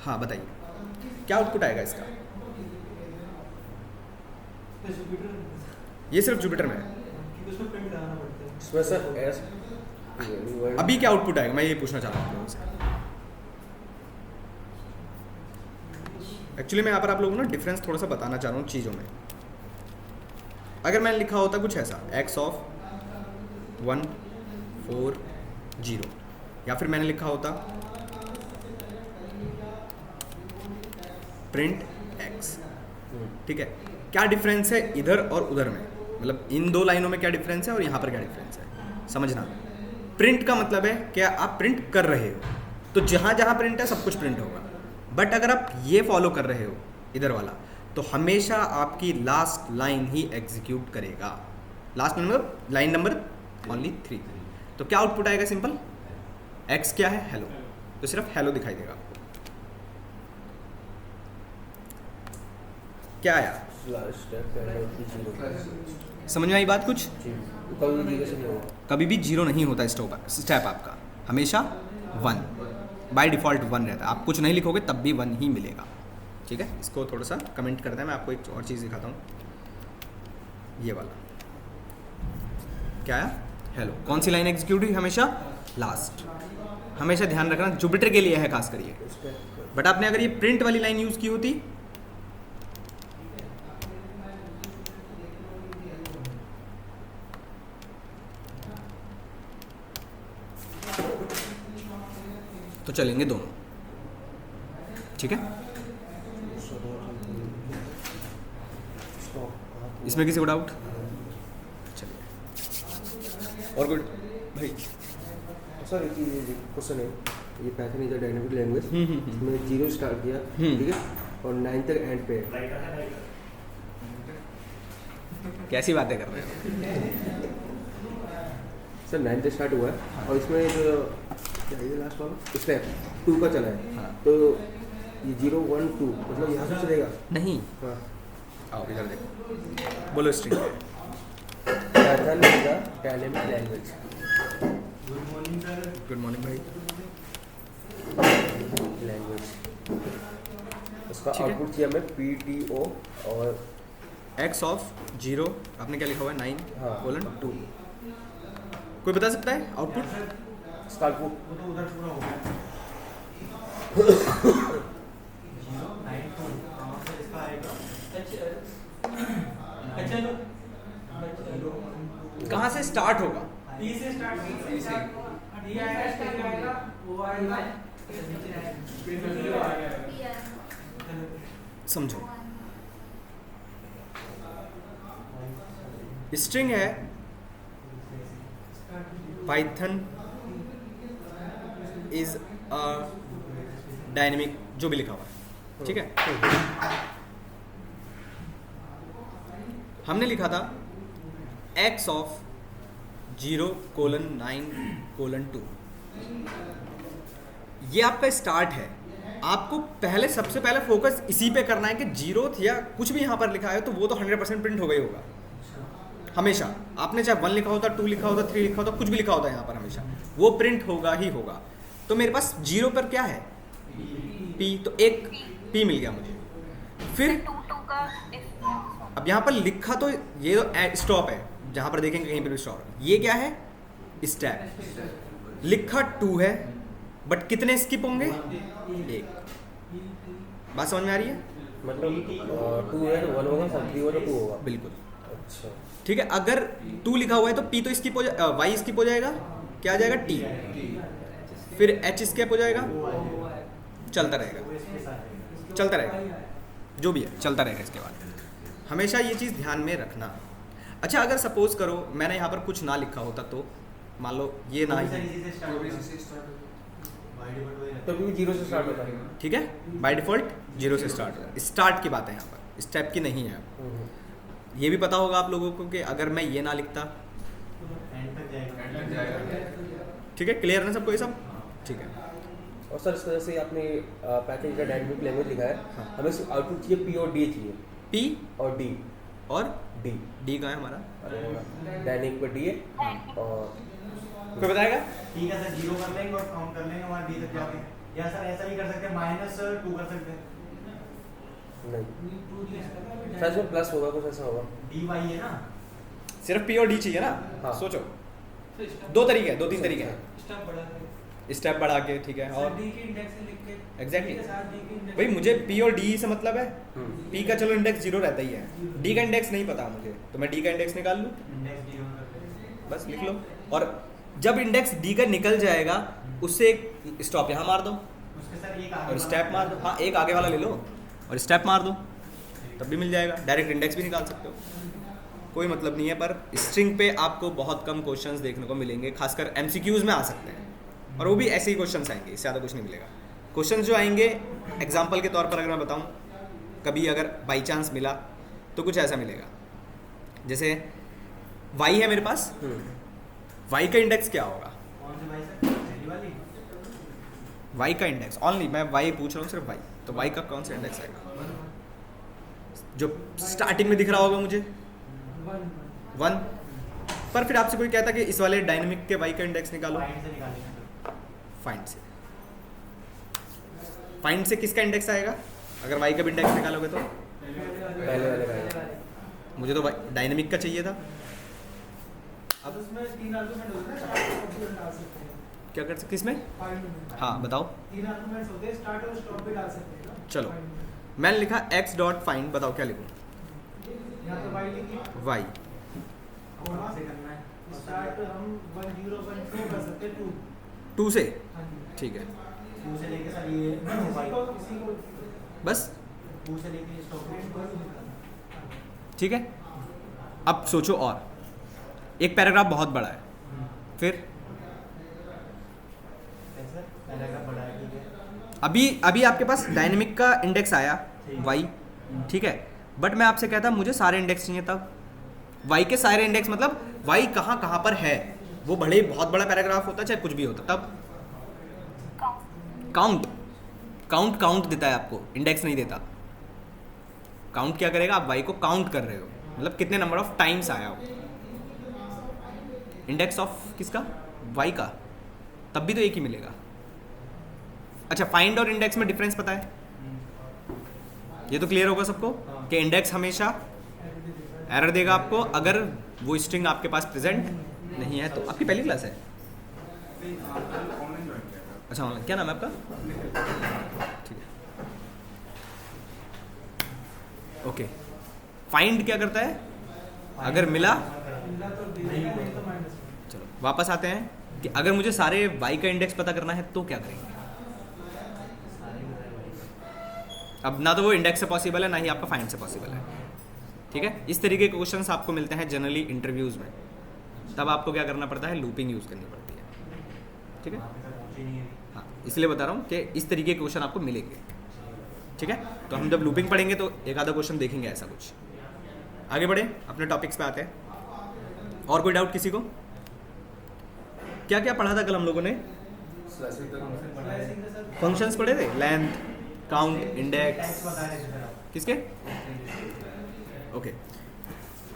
हाँ बताइए क्या आउटपुट आएगा इसका? ये सिर्फ जुपिटर में है। इसमें सर एस अभी क्या आउटपुट आएगा, मैं ये पूछना चाह रहा हूँ आप लोगों से। एक्चुअली मैं यहाँ पर आप लोगों को ना डिफरेंस थोड़ा सा बताना चाह रहा हूँ चीज़ों में। अगर मैंने लिखा होता कुछ ऐसा x ऑफ 1 4 0, या फिर मैंने लिखा होता प्रिंट x, ठीक है, क्या डिफरेंस है इधर और उधर में, मतलब इन दो लाइनों में क्या डिफरेंस है और यहाँ पर क्या डिफरेंस है, समझना। प्रिंट का मतलब है क्या आप प्रिंट कर रहे हो, तो जहाँ जहाँ प्रिंट है सब कुछ प्रिंट होगा। बट अगर आप ये फॉलो कर रहे हो इधर वाला, तो हमेशा आपकी लास्ट लाइन ही एग्जीक्यूट करेगा। लास्ट मतलब लाइन नंबर ओनली 3। तो क्या आउटपुट आएगा? सिंपल, x क्या है? हेलो, तो सिर्फ हेलो दिखाई देगा आपको। क्या आया? समझ में आई बात कुछ? कभी भी जीरो नहीं होता स्टेप आपका, हमेशा 1 बाय डिफ़ॉल्ट 1 रहता है। आप कुछ नहीं लिखोगे तब भी 1 ही मिलेगा, ठीक है। इसको थोड़ा सा कमेंट करते हैं। मैं आपको एक और चीज़ दिखाता हूँ, ये वाला क्या है? हेलो। कौन सी लाइन एग्जीक्यूट हुई? हमेशा लास्ट। हमेशा ध्यान रखना जुपिटर के लिए है खास करिए। बट आपने अगर ये प्रिंट वाली लाइन यूज़ की होती तो चलेंगे दोनों, ठीक है। इसमें किसी को डाउट? चलिए और गुड भाई। सर एक क्वेश्चन है, ये Python is a dynamic language, इसमें 0 स्टार्ट किया, ठीक है, और 9 तक एंड पे। कैसी बातें कर रहे हो सर 9 तक स्टार्ट हुआ है, और इसमें जो क्या है लास्ट वाला स्टेप 2 का चला है, हाँ। तो ये 0 1 2 मतलब यहाँ से चलेगा? नहीं, हाँ। आओ इधर देखो, बोलो string. Python is a dynamic language. Good morning भाई। लैंग्वेज, उसका ठीक है। आउटपुट चाहिए हमें PTO और x ऑफ 0, आपने क्या लिखा हुआ है? 9 हाँ। कोलन 2। कोई बता सकता है आउटपुट? उसका आउटपुट कहाँ से स्टार्ट होगा? समझो, स्ट्रिंग है, पाइथन इज अ डायनेमिक, जो भी लिखा हुआ है, ठीक है। हमने लिखा था x ऑफ 0 कोलन 9 कोलन 2, ये आपका स्टार्ट है। आपको पहले सबसे पहले फोकस इसी पे करना है कि 0 या कुछ भी यहाँ पर लिखा है तो वो तो 100% प्रिंट हो गई होगा हमेशा। आपने चाहे 1 लिखा होता, 2 लिखा होता, 3 लिखा होता, कुछ भी लिखा होता है यहाँ पर, हमेशा वो प्रिंट होगा ही होगा। तो मेरे पास 0 पर क्या है? p, तो एक p मिल गया मुझे। फिर अब यहाँ पर लिखा तो ये तो स्टॉप है, जहाँ पर देखेंगे कहीं पर भी स्टॉप। ये क्या है? स्टेप। लिखा 2 है, बट कितने स्किप होंगे? 1। बात समझ में आ रही है? मतलब 2 है तो 1 होगा, 3 होगा तो 2 होगा। बिल्कुल, अच्छा, ठीक है। अगर 2 लिखा हुआ है तो p तो स्किप हो जाएगा, y स्किप हो जाएगा, क्या आ जाएगा? t। फिर h स्किप हो जाएगा, चलता रहेगा, चलता रहेगा, जो भी है चलता रहेगा। इसके बाद हमेशा ये चीज़ ध्यान में रखना। अच्छा, अगर सपोज करो मैंने यहाँ पर कुछ ना लिखा होता, तो मान लो ये ना ही, तो भी 0 से स्टार्ट होता है, ठीक है, बाय डिफ़ॉल्ट 0 से स्टार्ट होगा। स्टार्ट की बात है यहाँ पर, स्टेप की नहीं है। ये भी पता होगा आप लोगों को कि अगर मैं ये ना लिखता, ठीक है, क्लियर है सबको ये सब? ठीक है। और सर इस तरह से आपने पैकेज का डायनामिक लैंग्वेज लिखा है, हमें आउटपुट चाहिए P और D चाहिए। P और D और D D कहाँ है हमारा? डायनामिक पर D है, और कोई बताएगा? ठीक है सर, 0 कर लेंगे और काउंट कर लेंगे वहाँ D तक जाके। या सर ऐसा भी कर सकते हैं -2 कर सकते हैं। नहीं सर इसमें प्लस होगा, कुछ ऐसा होगा। dy है ना, सिर्फ पी और डी चाहिए ना। हाँ। सोचो, दो तरीके हैं, 2-3 तरीके हैं। स्टेप बढ़ा के, ठीक है। और एग्जैक्टली भाई मुझे पी और डी से मतलब है। पी का चलो इंडेक्स 0 रहता ही है, डी का इंडेक्स नहीं पता मुझे, तो मैं डी का इंडेक्स निकाल लूँ, इंडेक्स dy कर सकते बस लिख लो। और जब इंडेक्स डी का निकल जाएगा उससे एक स्टॉप यहाँ मार दो हैं। उसके सर एक आगे और स्टेप मार दो। हाँ, एक आगे वाला ले लो और स्टेप मार दो, तब भी मिल जाएगा। डायरेक्ट इंडेक्स भी निकाल सकते हो, कोई मतलब नहीं है। पर स्ट्रिंग पे आपको बहुत कम क्वेश्चंस देखने को मिलेंगे, खासकर एमसीक्यूज में आ सकते हैं, और वो भी ऐसे ही क्वेश्चंस आएंगे, इससे ज़्यादा कुछ नहीं मिलेगा। क्वेश्चंस जो आएंगे एग्जांपल के तौर पर अगर मैं बताऊं, कभी अगर बाई चांस मिला तो कुछ ऐसा मिलेगा, जैसे y है मेरे पास, y का इंडेक्स क्या होगा? कौन सी भाई सर, पहली वाली? y का इंडेक्स ओनली, मैं y पूछ रहा हूँ सिर्फ y, तो y का कौन सा इंडेक्स आएगा जो स्टार्टिंग में दिख रहा होगा मुझे? 1। पर फिर आपसे कोई कहता कि इस वाले डायनेमिक के y का इंडेक्स निकालो, फाइंड से निकालेंगे। फाइंड से। फाइंड से किसका इंडेक्स आएगा अगर y का भी इंडेक्स निकालोगे तो? पहले वाले का है। मुझे तो डायनेमिक का चाहिए था। अब उसमें 3 आर्गुमेंट होते हैं, स्टार्ट और डाल सकते हैं। क्या कर सकते इसमें? फाइंड में हाँ बताओ। 3 आर्गुमेंट्स होते हैं, स्टार्ट और स्टॉप भी डाल सकते हैं ना। चलो। find में। मैंने लिखा x डॉट फाइंड, बताओ क्या लिखूँ? यहाँ तो y लिखिए, y कौन से करना है? स्टार्ट हम 1 0 1 2 कर सकते हैं, 2। 2 से, हाँ जी। ठीक है। 2 से लेके सर ये इसी को बस 2 से लेके स्टॉप। ठीक है। अब सोचो, और एक पैराग्राफ बहुत बड़ा है, फिर कैसे पैराग्राफ बड़ा है, ठीक है। अभी आपके पास डायनेमिक का इंडेक्स आया y, ठीक है, बट मैं आपसे कहता मुझे सारे इंडेक्स चाहिए, तब y के सारे इंडेक्स मतलब y कहाँ कहाँ पर है, वो भले बहुत बड़ा पैराग्राफ होता चाहे कुछ भी होता, तब काउंट देता है आपको, इंडेक्स नहीं देता। काउंट क्या करेगा? आप y को काउंट कर रहे हो, मतलब कितने नंबर ऑफ टाइम्स आया हो। इंडेक्स ऑफ किसका? y का, तब भी तो एक ही मिलेगा। अच्छा, फाइंड और इंडेक्स में डिफरेंस पता है? ये तो क्लियर होगा सबको कि इंडेक्स हमेशा एरर देगा आपको अगर वो स्ट्रिंग आपके पास प्रेजेंट नहीं है तो। आपकी पहली क्लास है? अच्छा, ऑनलाइन। क्या नाम है आपका? ठीक है, ओके। फाइंड क्या करता है? अगर मिला, मिला तो दे देगा, नहीं तो माइनस। चलो वापस आते हैं कि अगर मुझे सारे y का इंडेक्स पता करना है तो क्या करेंगे? अब ना तो वो इंडेक्स से पॉसिबल है, ना ही आपका फाइंड से पॉसिबल है, ठीक है। इस तरीके के क्वेश्चंस आपको मिलते हैं जनरली इंटरव्यूज में, तब आपको क्या करना पड़ता है? लूपिंग यूज़ करनी पड़ती है, ठीक है। हाँ, इसलिए बता रहा हूँ कि इस तरीके के क्वेश्चन आपको मिलेंगे, ठीक है। तो हम जब लूपिंग पढ़ेंगे तो एक आधा क्वेश्चन देखेंगे ऐसा कुछ। आगे बढ़े, अपने टॉपिक्स पे आते हैं। और कोई डाउट किसी को? क्या क्या पढ़ा था कल हम लोगों ने? फंक्शंस पढ़े थे, लेंथ, काउंट, इंडेक्स, किसके? ओके।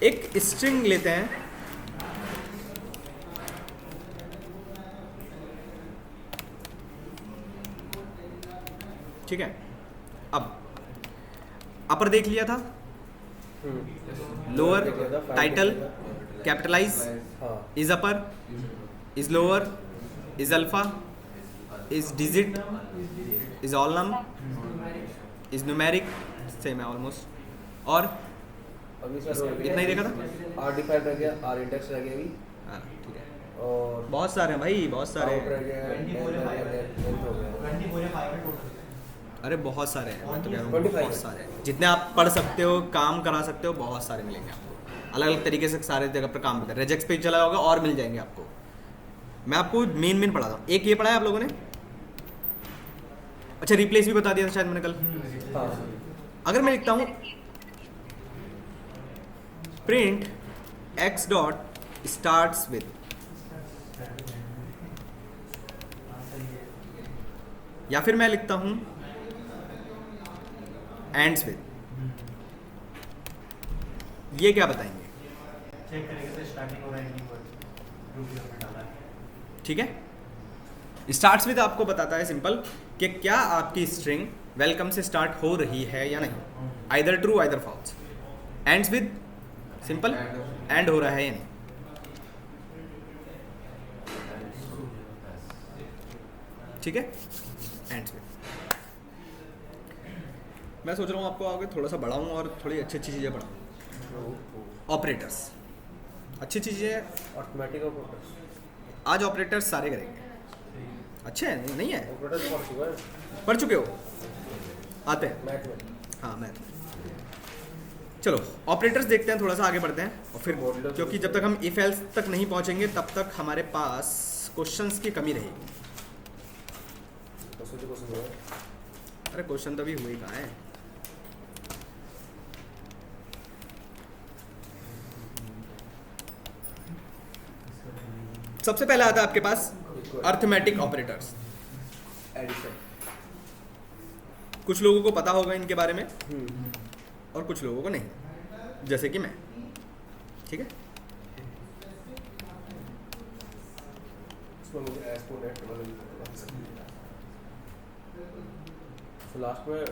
एक स्ट्रिंग लेते हैं, ठीक है। अब अपर देख लिया था, lower, title, capitalize, is upper, is lower, is alpha, is digit, is all num, is numeric, same है ऑलमोस्ट। और अभी सर इतना ही देखा था। आर डिफाइंड रह गया, आर इंडेक्स रह गया अभी, हाँ ठीक है, और बहुत सारे हैं भाई, बहुत सारे काउंट रह हैं। गया, लेंथ हो गया। अरे बहुत सारे हैं, मैं तो कह रहा हूँ 25 बहुत सारे हैं। जितने आप पढ़ सकते हो, काम करा सकते हो, बहुत सारे मिलेंगे आपको। अलग अलग तरीके से सारे जगह पर काम करते हैं। रेजेक्स पे चला होगा और मिल जाएंगे आपको। मैं आपको मेन पढ़ाता हूँ। एक ये पढ़ा है आप लोगों ने? अच्छा, रिप्लेस भी बता दिया था शायद मैंने कल। हाँ, अगर मैं लिखता हूँ print x dot starts with, या फिर मैं लिखता हूँ एंड्स विद, ये क्या बताएंगे? चेक करेंगे तो स्टार्टिंग और एंडिंग पर डाला है। ठीक है। स्टार्ट्स विद आपको बताता है सिंपल कि क्या आपकी स्ट्रिंग वेलकम से स्टार्ट हो रही है या नहीं, either true either false. Ends with simple end हो रहा है या नहीं। ठीक है, एंड्स विद। मैं सोच रहा हूँ आपको आगे थोड़ा सा बढ़ाऊँ और थोड़ी अच्छी अच्छी चीज़ें पढ़ाऊँ। ऑपरेटर्स, अच्छी चीज़ें। ऑटोमेटिक ऑपरेटर्स आज ऑपरेटर्स सारे करेंगे। अच्छे हैं नहीं है? ऑपरेटर्स पढ़ चुका है पढ़ चुके हो? आते हैं? मैथ में। हाँ मैथ। चलो ऑपरेटर्स देखते हैं, थोड़ा सा आगे बढ़ते हैं और फिर क्योंकि जब तक हम इफ एल्स तक नहीं पहुंचेंगे तब तक हमारे पास क्वेश्चंस की कमी रहेगी। अरे क्वेश्चन तो अभी हुए कहाँ है। सबसे पहले आता है आपके पास अर्थमेटिक ऑपरेटर्स। एडिशन। कुछ लोगों को पता होगा इनके बारे में और कुछ लोगों को नहीं, जैसे कि मैं। ठीक है, इसमें मुझे एक्सपोनेंट वाला तो लास्ट में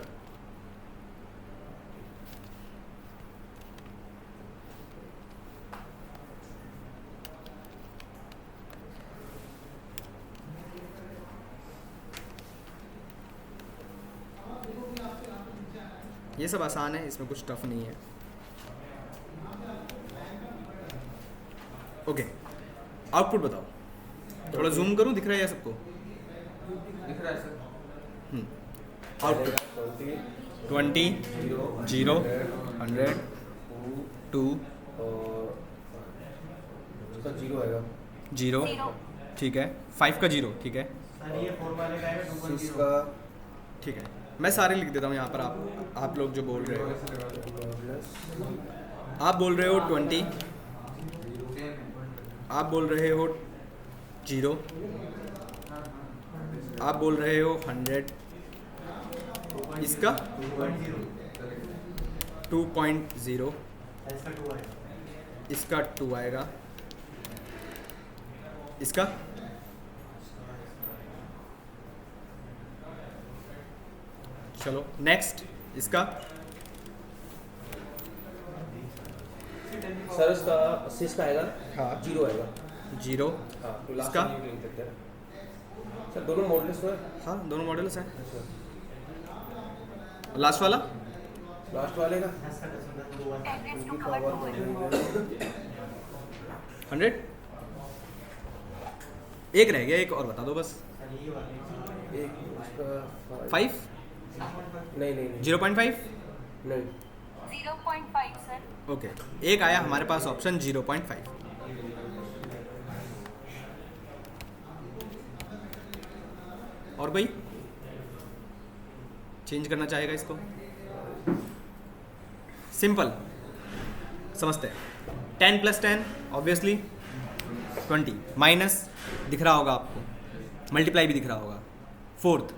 ये सब आसान है, इसमें कुछ टफ नहीं है। ओके, आउटपुट बताओ। थोड़ा जूम करूं, दिख रहा है या सबको? दिख रहा है सर। आउटपुट 20 0 100 2 और इसका 0 आएगा। 0, ठीक है। 5 का 0, ठीक है। सर ये 4 वाले का है 2.0 इसका ठीक है, मैं सारे लिख देता हूँ यहाँ पर। आप लोग जो बोल रहे हो, आप बोल रहे हो 20, आप बोल रहे हो 0, आप बोल रहे हो 100, इसका 2.0, इसका 2 आएगा। इसका 2 आएगा, इसका चलो नेक्स्ट। इसका सर इसका 80 का आएगा। हाँ 0 आएगा। 0, हाँ तो लास्ट इसका? में लिख देते हैं सर। दोनों मॉडल्स में। हाँ दोनों मॉडल्स हैं। लास्ट वाला लास्ट वाले का इसका 10 आएगा। उनकी पावर बढ़ेगी। 100। एक रह गया, एक और बता दो बस। सर ये वाले एक उसका 5 नहीं नहीं नहीं 0.5। नहीं 0.5 सर। ओके, एक आया हमारे पास ऑप्शन 0.5। और कोई चेंज करना चाहेगा इसको? सिंपल समझते हैं। 10 + 10 ऑब्वियसली 20, माइनस दिख रहा होगा आपको, मल्टीप्लाई भी दिख रहा होगा। 4th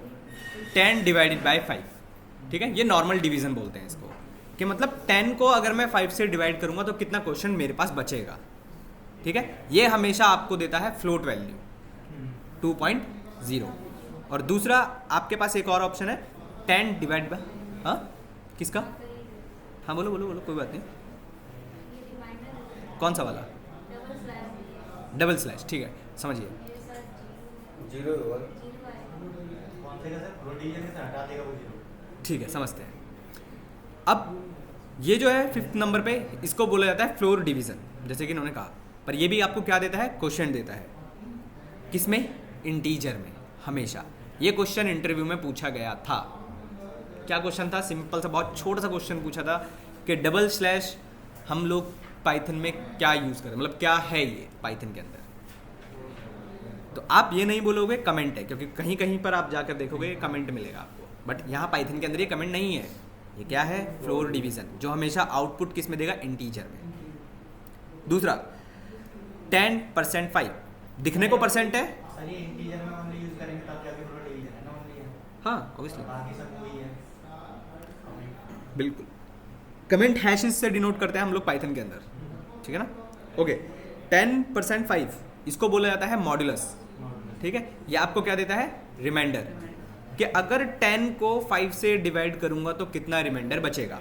10 / 5, ठीक है। ये नॉर्मल डिवीजन बोलते हैं इसको, कि मतलब 10 को अगर मैं 5 से डिवाइड करूंगा तो कितना क्वेश्चन मेरे पास बचेगा। ठीक है, ये हमेशा आपको देता है फ्लोट वैल्यू 2.0। और दूसरा आपके पास एक और ऑप्शन है 10 / हाँ किसका? हाँ बोलो बोलो बोलो, कोई बात नहीं। कौन सा वाला? डबल स्लैश, ठीक है समझिए। 0 होगा। कौन से का सर? प्रोटीजन से हटा देगा वो 0। ठीक है समझते हैं। अब ये जो है 5th नंबर पे, इसको बोला जाता है फ्लोर डिवीजन, जैसे कि इन्होंने कहा। पर ये भी आपको क्या देता है? क्वेश्चन देता है। किसमें? इंटीजर में। हमेशा ये क्वेश्चन इंटरव्यू में पूछा गया था। क्या क्वेश्चन था? सिंपल सा, बहुत छोटा सा क्वेश्चन पूछा था कि डबल स्लैश हम लोग पाइथन में क्या यूज़ करें, मतलब क्या है ये पाइथन के अंदर। तो आप ये नहीं बोलोगे कमेंट है, क्योंकि कहीं कहीं पर आप जाकर देखोगे कमेंट मिलेगा आपको, बट यहाँ पाइथन के अंदर ये कमेंट नहीं है। ये क्या है? फ्लोर डिवीजन, जो हमेशा आउटपुट किस में देगा? इंटीजर में। दूसरा 10% 5, दिखने को परसेंट है। सर ये इंटीजर में ओनली यूज करेंगे तब जाके फ्लोट डिवीजन है ना, ओनली है। हाँ ऑब्वियसली, बाकी सब वही है। बिल्कुल। कमेंट हैशेस से डिनोट करते हैं हम लोग पाइथन के अंदर, ठीक है ना। ओके, 10% 5 इसको बोला जाता है मॉड्यूलस, ठीक है। ये आपको क्या देता है? रिमाइंडर। कि अगर 10 को 5 से डिवाइड करूंगा तो कितना रिमाइंडर बचेगा?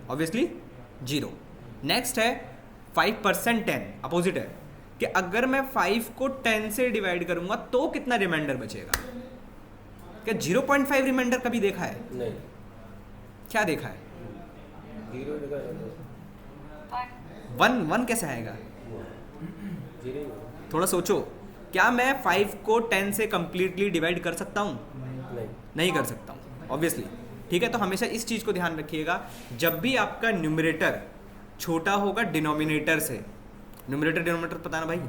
ऑब्वियसली 0। नेक्स्ट है 5% 10, अपोजिट है कि अगर मैं 5 को 10 से डिवाइड करूंगा तो कितना रिमाइंडर बचेगा? क्या 0.5 रिमाइंडर कभी देखा है? नहीं, क्या देखा है? 0 लिखा है 1 कैसे आएगा? 0। थोड़ा सोचो, क्या मैं 5 को 10 से कंप्लीटली डिवाइड कर सकता हूँ? नहीं कर सकता हूँ, ऑब्वियसली। ठीक है, तो हमेशा इस चीज़ को ध्यान रखिएगा, जब भी आपका न्यूमरेटर छोटा होगा डिनोमिनेटर से, न्यूमरेटर डिनोमिनेटर पता ना भाई,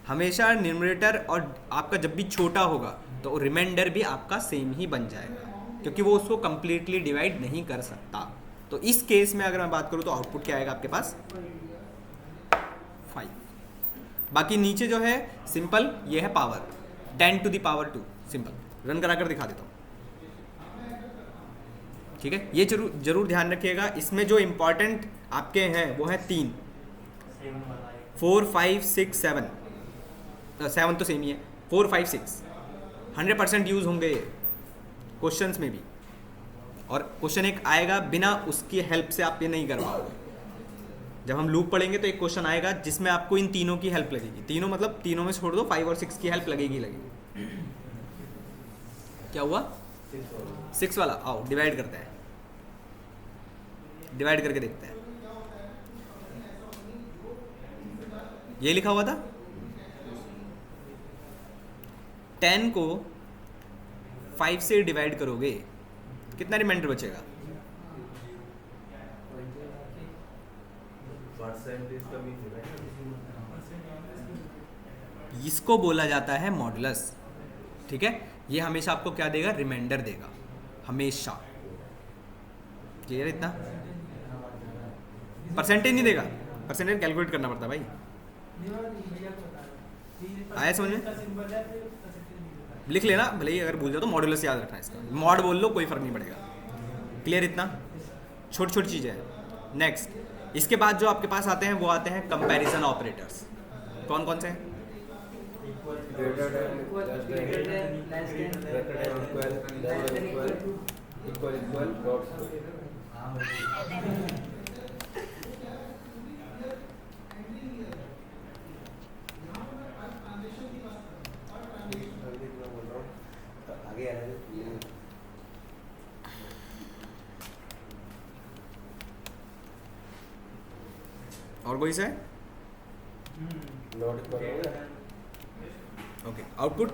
हमेशा न्यूमरेटर और आपका जब भी छोटा होगा तो रिमाइंडर भी आपका सेम ही बन जाएगा, क्योंकि वो उसको कंप्लीटली डिवाइड नहीं कर सकता। तो इस केस में अगर मैं बात करूँ तो आउटपुट क्या आएगा आपके पास? 5। बाकी नीचे जो है सिंपल, ये है power 10 to the power 2, simple. Run करा कर दिखा देता हूँ, ठीक है। ये जरूर ध्यान रखिएगा, इसमें जो इम्पोर्टेंट आपके हैं वो है 3, 4, 5, 6, 7। 7 तो सेम ही है, 4, 5, 6 100% यूज़ होंगे ये क्वेश्चंस में भी। और क्वेश्चन एक आएगा बिना उसकी हेल्प से आप ये नहीं कर पाओगे। जब हम लूप पढ़ेंगे तो एक क्वेश्चन आएगा जिसमें आपको इन तीनों की हेल्प लगेगी। तीनों मतलब तीनों में छोड़ दो, 5 और 6 की हेल्प लगेगी। क्या हुआ? 6 वाला। आओ डिवाइड करते हैं, डिवाइड करके देखते हैं। ये लिखा हुआ था 10 को 5 से डिवाइड करोगे कितना रिमाइंडर बचेगा? इसको बोला जाता है मॉडुलस, ठीक है। ये हमेशा आपको क्या देगा? रिमाइंडर देगा हमेशा। क्लियर है इतना? परसेंटेज नहीं देगा, परसेंटेज कैलकुलेट करना पड़ता है भाई। आया समझ में? लिख लेना भले ही, अगर भूल जाओ तो मॉडुलस याद रखना इसका। मॉड बोल लो, कोई फर्क नहीं पड़ेगा। क्लियर इतना? छोटी छोटी चीज़ें हैं। नेक्स्ट, इसके बाद जो आपके पास आते हैं वो आते हैं कंपैरिजन ऑपरेटर्स। कौन कौन से हैं? और कोई से? ओके, आउटपुट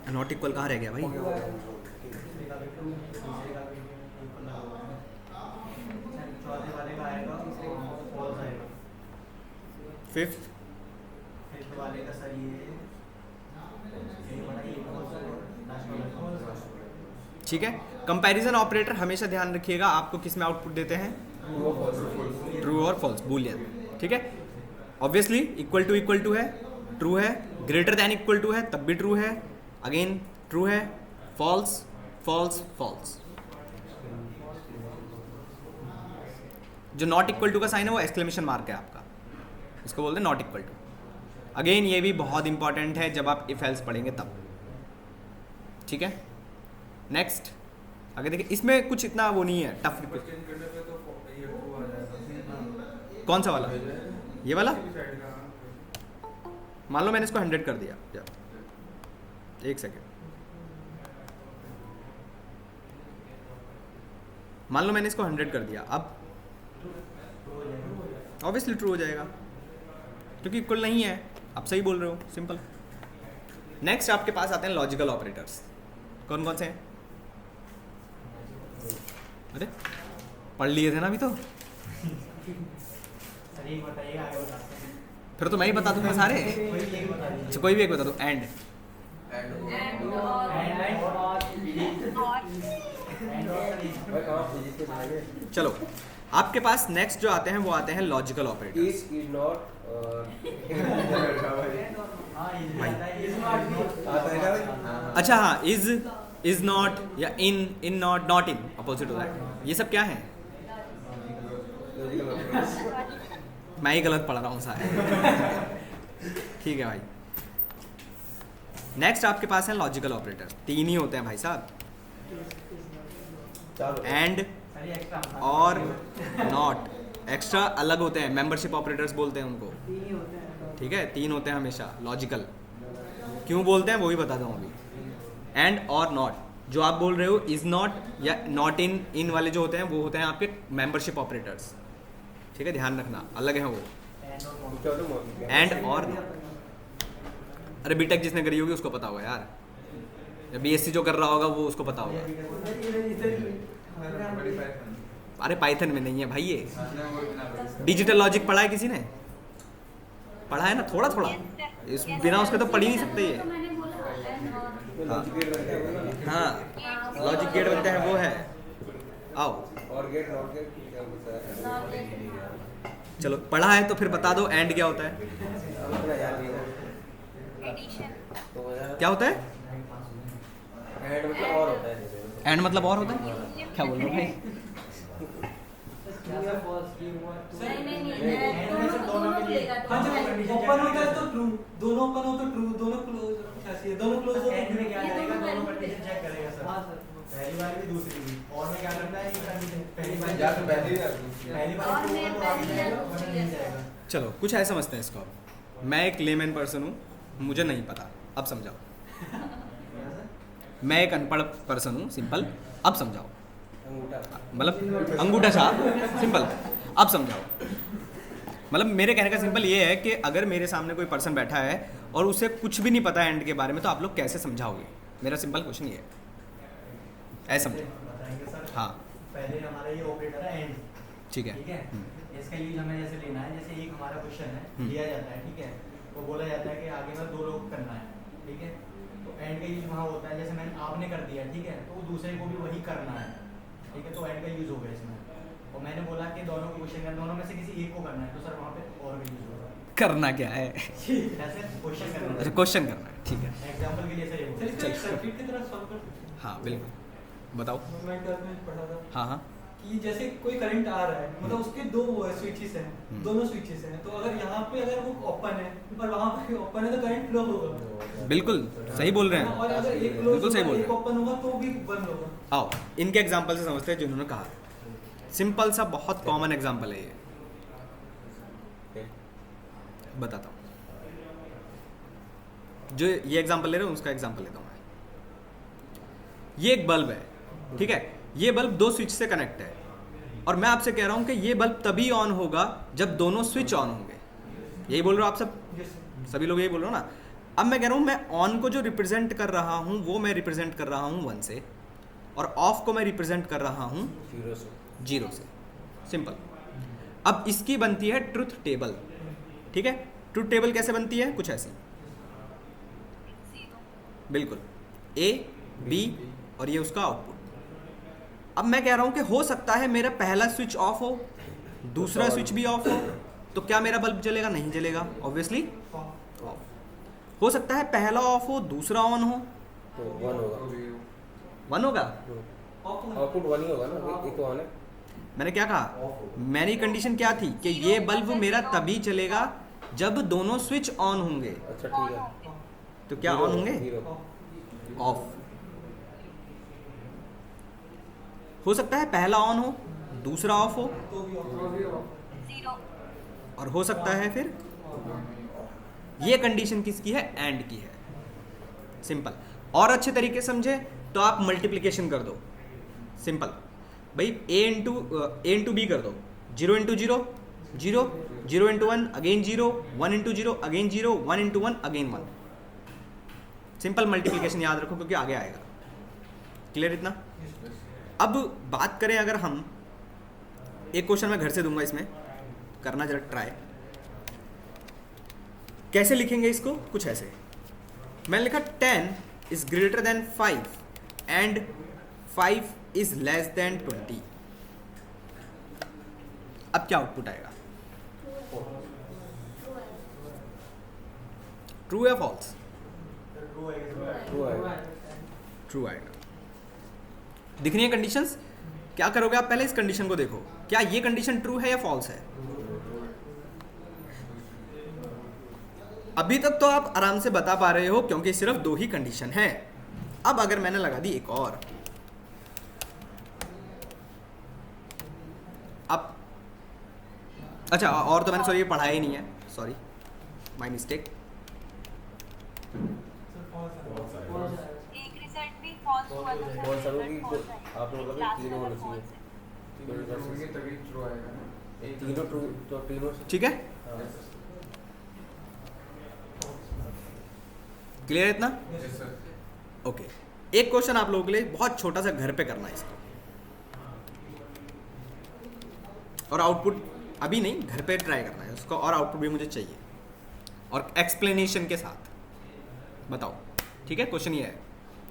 नॉट इक्वल कहाँ रह गया भाई? फिफ्थ वाले का सर ये ठीक है। कंपैरिजन ऑपरेटर हमेशा ध्यान रखिएगा, आपको किस में आउटपुट देते हैं? ट्रू और फॉल्स, बूलियन, ठीक है। ऑब्वियसली इक्वल टू है, ट्रू है। ग्रेटर दैन इक्वल टू है तब भी ट्रू है, अगेन ट्रू है। False false false. जो नॉट इक्वल टू का साइन है वो एक्सक्लेमेशन मार्क है आपका, इसको बोलते हैं नॉट इक्वल टू। अगेन ये भी बहुत इंपॉर्टेंट है जब आप इफ एल्स पढ़ेंगे तब, ठीक है। नेक्स्ट आगे देखिए, इसमें कुछ इतना वो नहीं है टफ। कौन सा वाला? ये वाला? मान लो मैंने इसको 100 कर दिया, एक सेकेंड। मान लो मैंने इसको 100 कर दिया, अब ऑब्वियसली ट्रू हो जाएगा क्योंकि इक्वल नहीं है। आप सही बोल रहे हो, सिंपल। नेक्स्ट आपके पास आते हैं लॉजिकल ऑपरेटर्स। कौन कौन से हैं? अरे पढ़ लिए थे ना अभी तो। फिर तो मैं ही बता दूंगा सारे। अच्छा कोई भी एक बता दो। एंड चलो, आपके पास नेक्स्ट जो आते हैं वो आते हैं लॉजिकल ऑपरेटर्स। अच्छा हाँ, इज नॉट या in not, not in, opposite होता है। ये सब क्या है? मैं ही गलत पढ़ रहा हूँ सारे। ठीक है भाई, नेक्स्ट आपके पास है लॉजिकल ऑपरेटर, 3 ही होते हैं भाई साहब, एंड सारी एक्स्ट्रा और नॉट। एक्स्ट्रा अलग होते हैं, मेंबरशिप ऑपरेटर्स बोलते हैं उनको, ठीक है, 3 होते हैं हमेशा लॉजिकल। क्यों बोलते हैं वो भी बताता हूँ अभी। एंड और नॉट, जो आप बोल रहे हो इज नॉट या नॉट इन, इन वाले जो होते हैं वो होते हैं आपके मेंबरशिप ऑपरेटर्स, ठीक है, ध्यान रखना, अलग है वो। एंड और नॉट, अरे बीटेक जिसने करी होगी उसको पता होगा यार, या बीएससी जो कर रहा होगा वो उसको पता होगा। अरे पाइथन में नहीं है भाई ये। डिजिटल लॉजिक पढ़ा है किसी ने? पढ़ा है ना थोड़ा थोड़ा, इस बिना उसके तो पढ़ ही नहीं सकते ये। हाँ लॉजिक गेट बनता है वो है। आओ और गेट नॉट गेट क्या होता है? चलो पढ़ा है तो फिर बता दो एंड क्या होता है? इतना याद नहीं है। एडिशन, तो यार क्या होता है? ऐड मतलब और होता है। एंड मतलब और होता है? क्या बोल रहे हो भाई? हाँ जब ओपन होता है तो ट्रू, दोनों ओपन हो तो ट्रू, दोनों क्लोज ऐसे दोनों क्लोज हो एंड में क्या करेगा, दोनों कंडीशन चेक करेगा सर। हाँ सर। पहली बार भी दूसरी भी, और में क्या करता है ये कंडीशन पहली बार या तो पहली बार पहली बार और true मैं होगा तो आगे पहली जाएगा बार वरना नहीं जाएगा। चलो कुछ ऐसा समझते हैं इसको। मैं एक लेमैन पर्सन हूँ, मुझे नहीं पता, अब समझाओ। मैं एक अनपढ़ पर्सन हूँ, सिंपल, अब समझाओ। मतलब अंगूठा छाप, सिंपल, अब समझाओ। मतलब मेरे कहने का सिंपल ये है कि अगर मेरे सामने कोई पर्सन बैठा है और उसे कुछ भी नहीं पता है एंड के बारे में, तो आप लोग कैसे समझाओगे? मेरा सिंपल क्वेश्चन ये है, ऐसे समझो। बताएंगे सर। हाँ पहले हमारा ये ऑपरेटर है एंड, ठीक है। ठीक है। इसका यूज हमें जैसे लेना है, जैसे एक हमारा क्वेश्चन है दिया जाता है, ठीक है, तो बोला जाता है कि आगे में 2 लोग करना है, ठीक है, तो एंड का यूज वहाँ होता है, जैसे मैंने आपने कर दिया, ठीक है, तो दूसरे को भी वही करना है, ठीक है, तो एंड का यूज हो गया इसमें। और मैंने बोला कि दोनों को क्वेश्चन करना, दोनों में से किसी एक को करना है, तो सर वहाँ पे और का यूज होगा। करना क्या है? ऐसे क्वेश्चन करना अच्छा है, क्वेश्चन करना है, ठीक है। एग्जाम्पल के लिए सर ये सर बोला। इसका एक सर्किट की तरह सॉल्व कर सकते हैं। हाँ बिल्कुल, बताओ। मैं 12th में पढ़ा था हाँ हाँ कि जैसे कोई करंट आ रहा है, मतलब उसके 2 स्विचेस हैं, दोनों स्विचेस हैं, तो अगर यहाँ पे अगर वो ओपन है और वहाँ पे ओपन है तो करंट फ्लो होगा। बिल्कुल सही बोल रहे हैं। और अगर एक बिल्कुल क्लोज सही बोल रहे एक हैं। ओपन होगा तो भी बंद होगा। आओ इनके एग्जाम्पल से समझते हैं जिन्होंने कहा। सिंपल सा बहुत कॉमन एग्जाम्पल है ये, बताता हूँ। जो ये एग्जाम्पल ले रहे हो उसका एग्जाम्पल लेता हूँ मैं। ये एक बल्ब है, ठीक है, ये बल्ब 2 स्विच से कनेक्ट है और मैं आपसे कह रहा हूँ कि ये बल्ब तभी ऑन होगा जब दोनों स्विच ऑन होंगे। यही बोल रहे हो आप सब, सभी लोग यही बोल रहे हो ना। अब मैं कह रहा हूँ मैं ऑन को जो रिप्रेजेंट कर रहा हूँ वो मैं रिप्रेजेंट कर रहा हूँ 1 से, और ऑफ को मैं रिप्रेजेंट कर रहा हूँ 0 से। सिंपल। अब इसकी बनती है ट्रुथ टेबल, ठीक है। ट्रुथ टेबल कैसे बनती है? कुछ ऐसी, बिल्कुल, A B और ये उसका आउटपुट। अब मैं कह रहा हूं कि हो सकता है मेरा पहला स्विच ऑफ हो, दूसरा स्विच भी ऑफ हो, तो क्या मेरा बल्ब जलेगा? नहीं जलेगा, ऑब्वियसली ऑफ। हो सकता है पहला ऑफ हो दूसरा ऑन हो, तो 1 होगा। 1 होगा। आउटपुट 1 ही होगा ना, एक ऑन है। मैंने क्या कहा? मेरी कंडीशन क्या थी कि ये बल्ब मेरा तभी चलेगा जब दोनों स्विच ऑन होंगे। अच्छा ठीक है। तो क्या ऑन होंगे? 0। ऑफ। हो सकता है पहला ऑन हो दूसरा ऑफ हो, तो भी ऑफ। 0, और हो सकता है फिर ये कंडीशन किसकी है? एंड की है। सिंपल। और अच्छे तरीके समझे तो आप मल्टीप्लिकेशन कर दो। सिंपल भाई, a इंटू बी कर दो। 0 into 0 0, 0 into 1 again 0, 1 into 0 again 0, 1 into 1 again 1। Simple multiplication याद रखो क्योंकि आगे आएगा। क्लियर इतना? अब बात करें अगर हम, एक क्वेश्चन मैं घर से दूंगा, इसमें करना जरा ट्राई। कैसे लिखेंगे इसको? कुछ ऐसे। मैंने लिखा 10 is greater than 5 and 5 is less than 20। अब क्या आउटपुट आएगा? ट्रू या फॉल्स? ट्रू है ट्रू है। ट्रू आएगा। दिख रही है कंडीशंस? क्या करोगे आप? पहले इस कंडीशन को देखो, क्या ये कंडीशन ट्रू है या फॉल्स है? अभी तक तो आप आराम से बता पा रहे हो क्योंकि सिर्फ 2 ही कंडीशन है। अब अगर मैंने लगा दी एक और, अब अच्छा और तो मैंने सॉरी ये पढ़ाया ही नहीं है, सॉरी माय मिस्टेक। एक रिजल्ट भी फॉल्स हुआ तो सर बहुत सारों की रिजल्ट false आएगा। आप लोगों का Last तीनों वाला होना चाहिए। false है। तीनों ट्रू तो तीनों ठीक है, हाँ। क्लियर है इतना? ओके, एक क्वेश्चन आप लोगों के लिए बहुत छोटा सा घर पे करना है इसको, और आउटपुट अभी नहीं, घर पे ट्राई करना है उसको, और आउटपुट भी मुझे चाहिए और एक्सप्लेनेशन के साथ बताओ। ठीक है, क्वेश्चन ये है,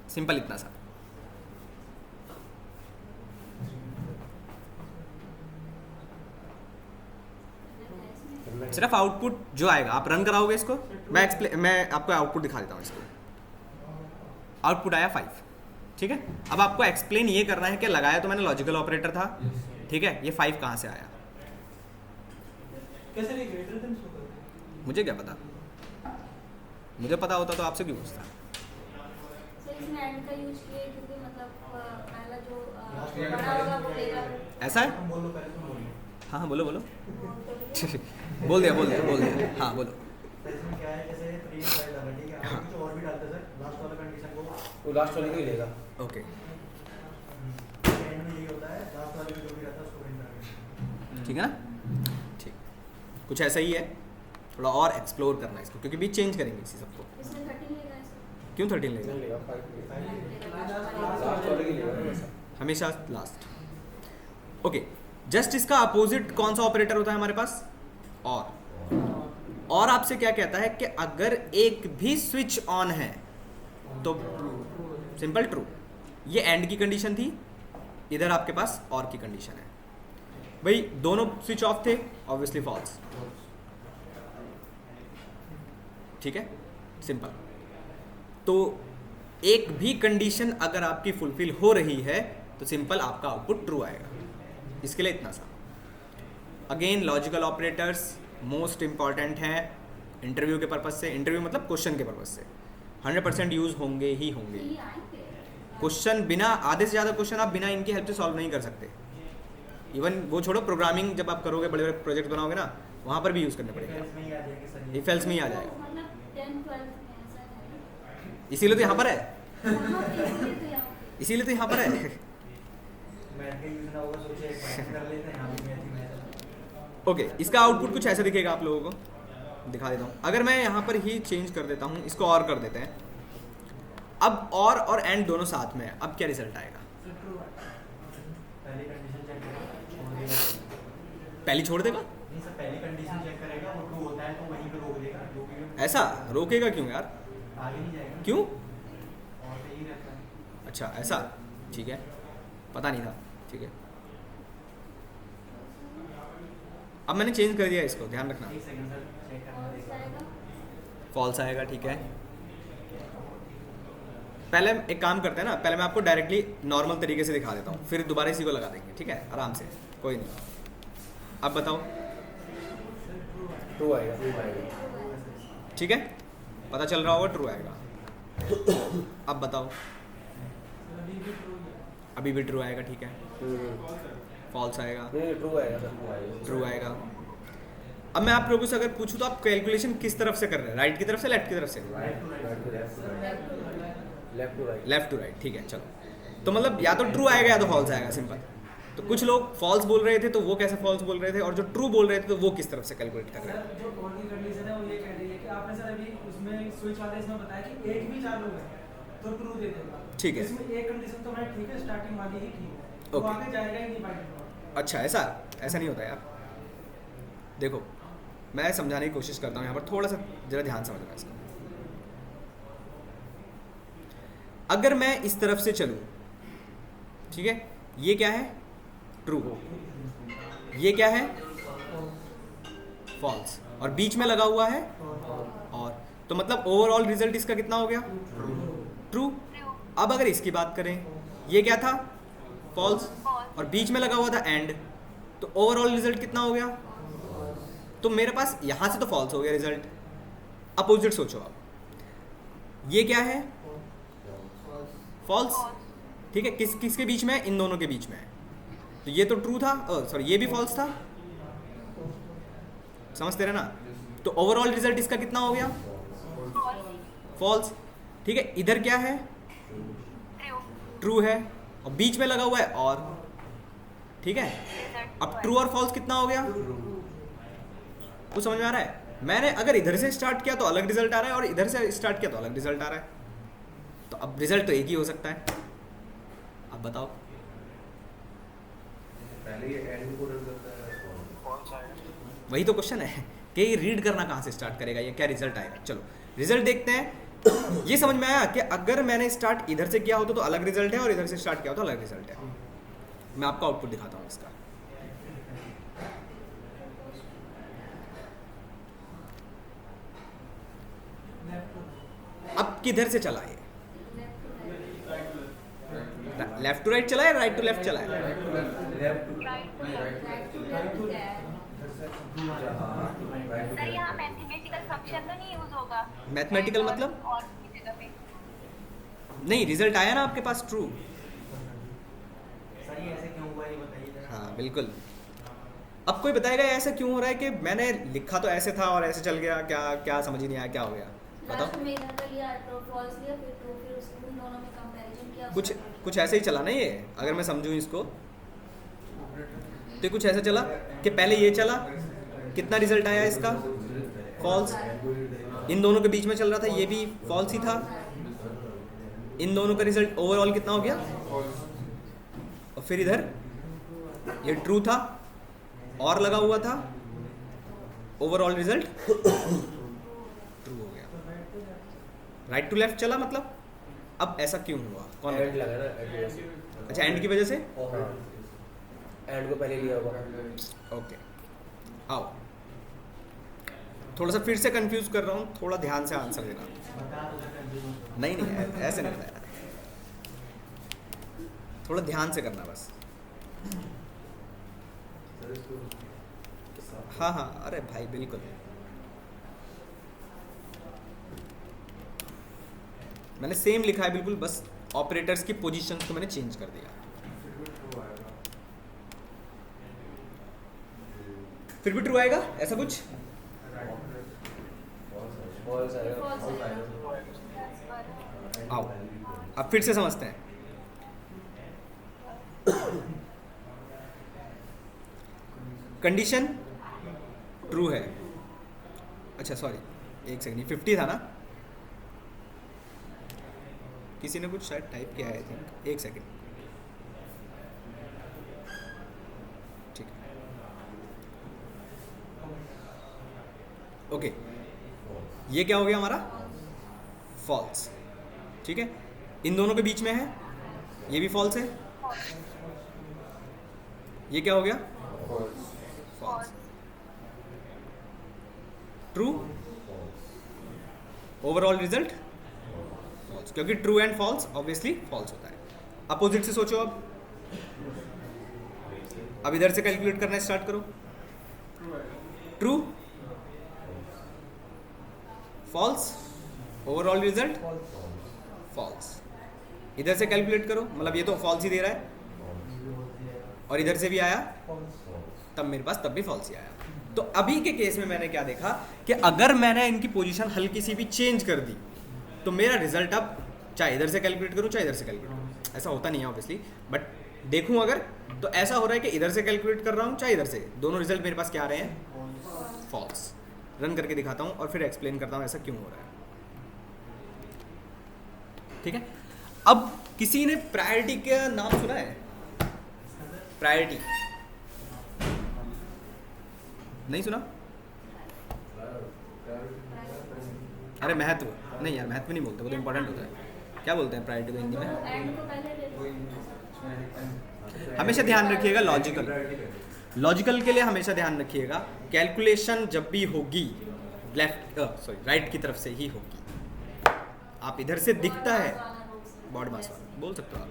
सिंपल इतना सा। सिर्फ आउटपुट जो आएगा आप रन कराओगे इसको, मैं आपको आउटपुट दिखा देता हूँ इसको। आउटपुट आया 5, ठीक है। अब आपको एक्सप्लेन ये करना है कि लगाया तो मैंने लॉजिकल ऑपरेटर था, ठीक है, ये 5 कहाँ से आया, कैसे नहीं ग्रेटर देन शो करते हैं? मुझे क्या पता, मुझे पता होता तो आपसे क्यों पूछता। सर इसमें एंड का यूज किया है क्योंकि मतलब पहला जो बड़ा होगा वो लेगा। ऐसा है? तुम बोलो, पहले तुम बोलो। हाँ हाँ बोलो बोलो। तो बोल दिया हाँ बोलो। तो इसमें क्या है, जैसे 3 फाइल डाला, ठीक है, हाँ। कुछ और भी डालते हैं सर, लास्ट वाला कंडीशन को वो लास्ट वाले को ही लेगा। ओके, एंड में यही होता है, लास्ट वाले में जो भी रहता है उसको प्रिंट करके। ठीक है ना, ठीक, कुछ ऐसा ही है। थोड़ा और एक्सप्लोर करना है इसको, क्योंकि बीच चेंज करेंगे इसी सबको। इसमें 13 लेगा इसमें। क्यों 13 लेगा? नहीं लेगा 5 लेगा लास्ट वाले की लेगा हमेशा। हमेशा लास्ट। ओके, जस्ट इसका अपोजिट कौन सा ऑपरेटर होता है हमारे पास? और आपसे क्या कहता है कि अगर एक भी स्विच ऑन है तो सिंपल ट्रू। ये एंड की कंडीशन थी, इधर आपके पास और की कंडीशन है। भाई दोनों स्विच ऑफ थे, ऑब्वियसली फॉल्स। ठीक है, सिंपल। तो एक भी कंडीशन अगर आपकी फुलफिल हो रही है तो सिंपल आपका आउटपुट ट्रू आएगा। इसके लिए इतना सा। Again logical operators most important हैं इंटरव्यू के पर्पज से। इंटरव्यू मतलब क्वेश्चन के पर्पज से 100% यूज होंगे ही होंगे। ये आएंगे। क्वेश्चन बिना, आधे से ज़्यादा क्वेश्चन आप बिना इनकी हेल्प से सॉल्व नहीं कर सकते। इवन वो छोड़ो, प्रोग्रामिंग जब आप करोगे, बड़े बड़े प्रोजेक्ट बनाओगे ना, वहाँ पर भी यूज़ करने पड़ेंगे। इसमें ही आ जाएंगे सर ये। इफ एल्स में ही आ जाएगा, मतलब 10 12 में ऐसा है। इसीलिए तो यहाँ पर है, यहाँ पे इसलिए तो यहाँ पे। इसीलिए तो यहाँ पर है। मैथ का यूज ना होगा, सोचिए एक मैथ कर लेते हैं, यहाँ भी मैथ ही मैथ। ओके, इसका आउटपुट कुछ ऐसा दिखेगा, आप लोगों को दिखा देता हूँ। अगर मैं यहाँ पर ही चेंज कर देता हूँ, इसको और कर देते हैं। अब और एंड दोनों साथ में है, अब क्या रिजल्ट आएगा? पहली कंडीशन चेक करेगा, छोड़ देगा। पहली छोड़ देगा? नहीं सर, पहली कंडीशन चेक करेगा, वो ट्रू होता है तो वहीं पे रोक देगा, जो भी ऐसा रोकेगा क्यों यार? आगे नहीं जाएगा। क्यों? और तो यही रहता है। अच्छा ऐसा, ठीक है, पता नहीं था। ठीक है, अब मैंने चेंज कर दिया इसको, ध्यान रखना। एक सेकंड सर, चेक करना और देगा। आएगा। फॉल्स आएगा, ठीक है। पहले एक काम करते हैं ना, पहले मैं आपको डायरेक्टली नॉर्मल तरीके से दिखा देता हूँ, फिर दोबारा इसी को लगा देंगे, ठीक है, आराम से, कोई नहीं। अब बताओ, ट्रू आएगा। ठीक है, पता चल रहा होगा, ट्रू आएगा। अब बताओ, अभी भी ट्रू आएगा, ठीक है। फॉल्स आएगा, नहीं ट्रू आएगा सर। ट्रू आएगा। अब मैं आप लोगों से अगर पूछूं तो आप कैलकुलेशन किस तरफ से कर रहे हैं, राइट की तरफ से, लेफ्ट की तरफ से? Left to right. Left to right, ठीक है, चलो। तो मतलब या तो ट्रू आएगा या तो फॉल्स आएगा, सिंपल। तो कुछ लोग फॉल्स बोल रहे थे तो वो कैसे फॉल्स बोल रहे थे, और जो ट्रू बोल रहे थे तो वो किस तरफ से कैलकुलेट कर रहे थे? सर जो और की कंडीशन है वो ये कह रही है कि आपने सर अभी उसमें स्विच वाले इसमें बताया कि एक भी चालू है तो ट्रू दे देगा। ठीक है। इसमें एक कंडीशन तो मैंने ठीक है स्टार्टिंग वाली ही की है, तो Okay. आगे जाएगा ही नहीं बाई। अच्छा ऐसा नहीं होता यार। देखो मैं समझाने की कोशिश करता हूँ यहाँ पर, थोड़ा सा जरा ध्यान समझना इसका। अगर मैं इस तरफ से चलूँ, ठीक है, ये क्या है? ट्रू। ये क्या है? फॉल्स। और बीच में लगा हुआ है और, तो मतलब ओवरऑल रिजल्ट इसका कितना हो गया? ट्रू। अब अगर इसकी बात करें, ये क्या था? फॉल्स। और बीच में लगा हुआ था एंड, तो ओवरऑल रिजल्ट कितना हो गया? तो मेरे पास यहाँ से तो फॉल्स हो गया रिजल्ट। अपोजिट सोचो आप, ये क्या है? फॉल्स। ठीक है, किसके बीच में है? इन दोनों के बीच में है। तो ये तो ट्रू था, सॉरी ये भी फॉल्स था, समझते रहे ना? तो ओवरऑल रिजल्ट इसका कितना हो गया? फॉल्स। ठीक है, इधर क्या है? ट्रू है, और बीच में लगा हुआ है और। ठीक है, अब ट्रू और फॉल्स कितना हो गया? कुछ समझ में आ रहा है? मैंने अगर इधर से स्टार्ट किया तो अलग रिजल्ट आ रहा है, और इधर से स्टार्ट किया तो अलग रिजल्ट आ रहा है। तो अब रिजल्ट तो एक ही हो सकता है। अब बताओ। पहले ये एंड को रन करता है, वही तो क्वेश्चन है कि रीड करना कहाँ से स्टार्ट करेगा, ये क्या रिजल्ट आएगा। चलो रिजल्ट देखते हैं। ये समझ में आया कि अगर मैंने स्टार्ट इधर से किया होता तो अलग रिजल्ट है, और इधर से स्टार्ट किया होता तो अलग रिजल्ट है। मैं आपको आउटपुट दिखाता हूँ इसका। अब किधर से चला ये? लेफ्ट टू राइट चला है, राइट टू लेफ्ट चला है? सर यहाँ मैथमेटिकल फंक्शन तो नहीं यूज होगा? मैथमेटिकल मतलब? और की जगह पे नहीं, रिजल्ट आया ना आपके पास ट्रू। सर ये ऐसे क्यों हुआ ये बताइए जरा। हाँ बिल्कुल। अब कोई बताएगा ऐसा क्यों हो रहा है कि मैंने लिखा तो ऐसे था और ऐसे चल गया, क्या क्या समझ ही नहीं आया, क्या हो गया बताओ। लास्ट में इधर का लिया, ट्रू फॉल्स लिया, फिर ट्रू, फिर उसको उन दोनों में कंपैरिजन किया। कुछ ऐसे ही चला ना ये, अगर मैं समझूं इसको तो कुछ ऐसा चला कि पहले ये चला, कितना रिजल्ट आया इसका? फॉल्स। इन दोनों के बीच में चल रहा था, ये भी फॉल्स ही था। इन दोनों का रिजल्ट ओवरऑल कितना हो गया? और फिर इधर ये ट्रू था और लगा हुआ था, ओवरऑल रिजल्ट ट्रू हो गया। राइट टू लेफ्ट चला मतलब। अब ऐसा क्यों हुआ? कौन एंड लगा ना, अच्छा एंड की वजह से। एंड को पहले लिया होगा। ओके आओ, थोड़ा सा फिर से कंफ्यूज कर रहा हूँ, थोड़ा ध्यान से आंसर देना। नहीं ऐसे नहीं बताया, थोड़ा ध्यान से करना बस। हाँ हाँ, अरे भाई बिल्कुल। मैंने सेम लिखा है बिल्कुल, बस ऑपरेटर्स की पोजीशंस को मैंने चेंज कर दिया। फिर भी ट्रू आएगा ऐसा कुछ? फॉल्स आएगा। आओ अब फिर से समझते हैं। कंडीशन ट्रू है। अच्छा सॉरी, एक सेकंड, 50 था ना? किसी ने कुछ शायद टाइप किया है, आई थिंक। एक सेकंड, ठीक है। ओके, ये क्या हो गया हमारा? फॉल्स। ठीक है, इन दोनों के बीच में है, ये भी फॉल्स है। ये क्या हो गया? False. True, overall result false, क्योंकि true and false obviously false होता है। अपोजिट से सोचो अब इधर से कैलकुलेट करना स्टार्ट करो। True, false, overall result false. इधर से कैलकुलेट करो, मतलब ये तो फॉल्स ही दे रहा है, और इधर से भी आया तब मेरे पास तब भी फॉल्स ही आया। तो अभी के केस में मैंने क्या देखा कि अगर मैंने इनकी पोजीशन हल्की सी भी चेंज कर दी तो मेरा रिजल्ट अब चाहे इधर से कैलकुलेट करूं चाहे इधर से कैलकुलेट करूं, ऐसा होता नहीं है ऑब्वियसली, बट देखूं अगर तो ऐसा हो रहा है कि इधर से कैलकुलेट कर रहा हूं चाहे इधर से, दोनों रिजल्ट मेरे पास क्या आ रहे हैं? फॉल्स। रन करके दिखाता हूं और फिर एक्सप्लेन करता हूं ऐसा क्यों हो रहा है। ठीक है, अब किसी ने प्रायोरिटी का नाम सुना है? प्रायोरिटी नहीं सुना? अरे महत्व नहीं यार, महत्व नहीं बोलते, वो तो इम्पोर्टेंट होता है। क्या बोलते हैं प्रायोरिटी को हिंदी में? एंड को पहले ले लो। हमेशा ध्यान रखिएगा लॉजिकल के लिए हमेशा ध्यान रखिएगा, कैलकुलेशन जब भी होगी राइट की तरफ से ही होगी। आप इधर से दिखता है बॉडी मास वाला बोल सकते हो आप,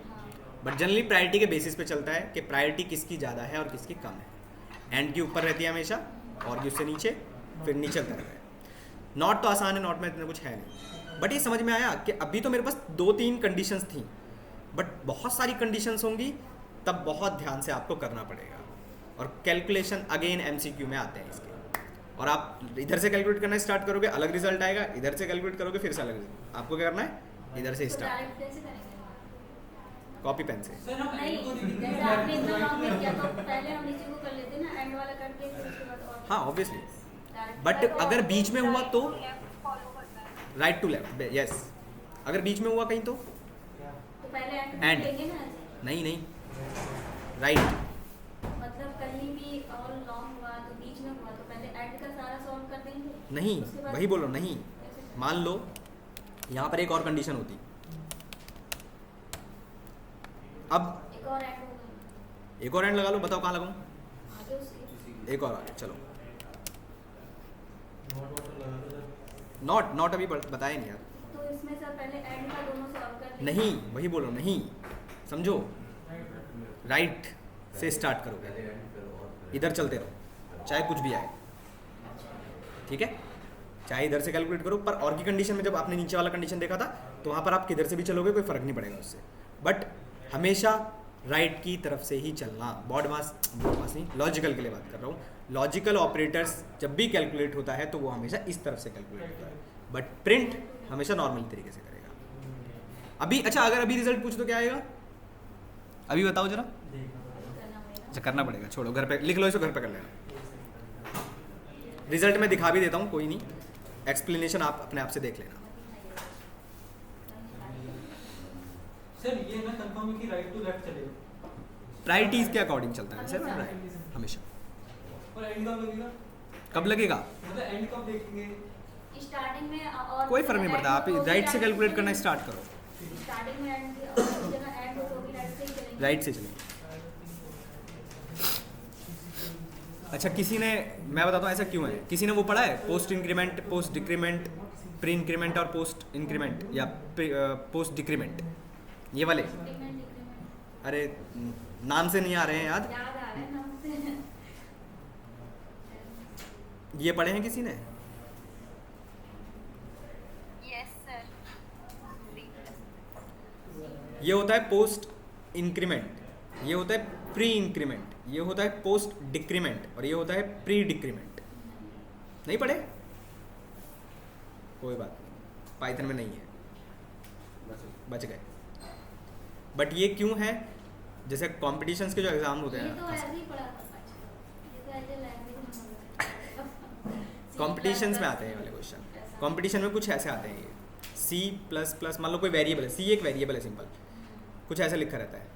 बट जनरली प्रायोरिटी के बेसिस पे चलता है कि प्रायोरिटी किसकी ज़्यादा है और किसकी कम है। एंड की ऊपर रहती है हमेशा, और की उससे नीचे, फिर नीचे रहता है। नॉट तो आसान है, नॉट में इतना कुछ है नहीं, बट ये समझ में आया कि अभी तो मेरे पास 2-3 कंडीशंस थी, बट बहुत सारी कंडीशंस होंगी, तब बहुत ध्यान से आपको करना पड़ेगा। और कैलकुलेशन अगेन एमसीक्यू में आते हैं इसके, और आप इधर से कैलकुलेट करना स्टार्ट करोगे अलग रिजल्ट आएगा, इधर से कैलकुलेट करोगे फिर से अलग रिजल्ट। आपको क्या करना है, इधर से तो स्टार्ट, डायरेक्ट कैसे करेंगे? कॉपी पेन से। सर हम नहीं, एंड को नहीं जैसे आपने इतना लॉन्ग में किया तो पहले हम नीचे को कर लेते ना, एंड वाला करके फिर उसके बाद और हाँ ऑब्वियसली, direct बट करो। अगर बीच में हुआ तो फॉलो करना है। Right to left, yes. अगर बीच में हुआ कहीं तो तो पहले एंड End. लेंगे ना, नहीं नहीं, राइट। मतलब कहीं भी और लॉन्ग हुआ तो बीच में हुआ तो पहले एंड का सारा सॉल्व कर देंगे। नहीं, उसके बाद- वही बोल रहा हूँ, नहीं। कैसे करें? मान लो यहाँ पर एक और कंडीशन होती, अब एक और एंड होगा एक और एंड लगा लो, बताओ कहाँ लगाऊं? आगे उसके। एक और आगे, चलो। नॉट अभी बताया नहीं यार। तो इसमें सर पहले एंड का दोनों सॉल्व कर देंगे। नहीं, वही बोल रहा हूँ, नहीं समझो, राइट से स्टार्ट करोगे, इधर चलते रहो चाहे कुछ भी आए, ठीक है? चाहे इधर से कैलकुलेट करो, पर और की कंडीशन में जब आपने नीचे वाला कंडीशन देखा था तो वहाँ पर आप किधर से भी चलोगे कोई फर्क नहीं पड़ेगा उससे, बट हमेशा राइट की तरफ से ही चलना। बॉड मास नहीं, लॉजिकल के लिए बात कर रहा हूँ। लॉजिकल ऑपरेटर्स जब भी कैलकुलेट होता है तो वो हमेशा इस तरफ से कैलकुलेट होता है, बट प्रिंट हमेशा नॉर्मल तरीके से करेगा। अभी अच्छा, अगर अभी रिजल्ट पूछ तो क्या आएगा, अभी बताओ जरा। करना पड़ेगा। अच्छा करना पड़ेगा, छोड़ो, घर पे लिख लो, इसको घर पे कर लेना। रिजल्ट मैं दिखा भी देता हूँ, कोई नहीं, एक्सप्लेनेशन आप अपने आप से देख लेना। सर ये ना कंफर्म है कि राइट टू लेफ्ट चलेगा प्रायोरिटीज के अकॉर्डिंग चलता है सर, राइट हमेशा। और एंड कब लगेगा? कब लगेगा मतलब एंड कब देखेंगे? स्टार्टिंग में और कोई फर्क नहीं पड़ता, आप राइट से कैलकुलेट करना स्टार्ट करो, स्टार्टिंग में एंड और जगह एंड हो तो भी राइट से ही चलेंगे। राइट से चलेंगे। अच्छा किसी ने, मैं बताता हूँ ऐसा क्यों है, किसी ने वो पढ़ा है post increment, post decrement, pre increment और पोस्ट इंक्रीमेंट या पोस्ट डिक्रीमेंट, ये वाले? Increment, decrement। अरे नाम से नहीं आ रहे हैं याद, याद आ रहा है ना मुझसे। ये पढ़े हैं किसी ने? Yes sir. ये होता है पोस्ट इंक्रीमेंट, ये होता है प्री इंक्रीमेंट, ये होता है पोस्ट डिक्रीमेंट और ये होता है प्री डिक्रीमेंट। नहीं पढ़े? कोई बात नहीं, पाइथन में नहीं है, बच गए। बट ये क्यों है, जैसे कॉम्पिटिशन्स के जो एग्जाम होते ये तो हैं, ऐसे ही पढ़ा था, ये तो ऐसे लैंग्वेज में कॉम्पिटिशन्स में आते हैं ये वाले क्वेश्चन। कॉम्पिटिशन में कुछ ऐसे आते हैं, ये सी प्लस प्लस, मान लो कोई वेरिएबल है, सी एक वेरिएबल है सिंपल, कुछ ऐसा लिखा रहता है,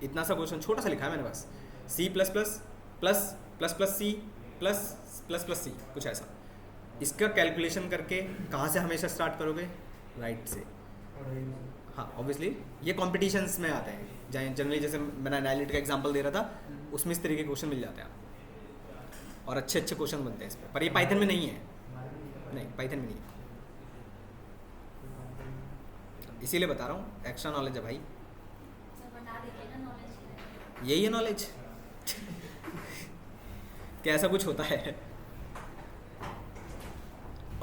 इतना सा क्वेश्चन छोटा सा लिखा है मैंने बस, C plus plus plus plus plus C plus plus plus C, कुछ ऐसा। इसका कैलकुलेशन करके कहाँ से हमेशा स्टार्ट करोगे, राइट से। हाँ ऑब्वियसली ये कॉम्पिटिशन्स में आते हैं, जनरली जैसे मैंने एनालिटिक का एग्जांपल दे रहा था, उसमें इस तरीके के क्वेश्चन मिल जाते हैं आपको, और अच्छे अच्छे क्वेश्चन बनते हैं इस पर ये पाइथन में नहीं है, नहीं पाइथन में नहीं है, इसीलिए बता रहा हूँ, एक्स्ट्रा नॉलेज है भाई, सर बता देते हैं ना नॉलेज। यही है नॉलेज। क्या ऐसा कुछ होता है?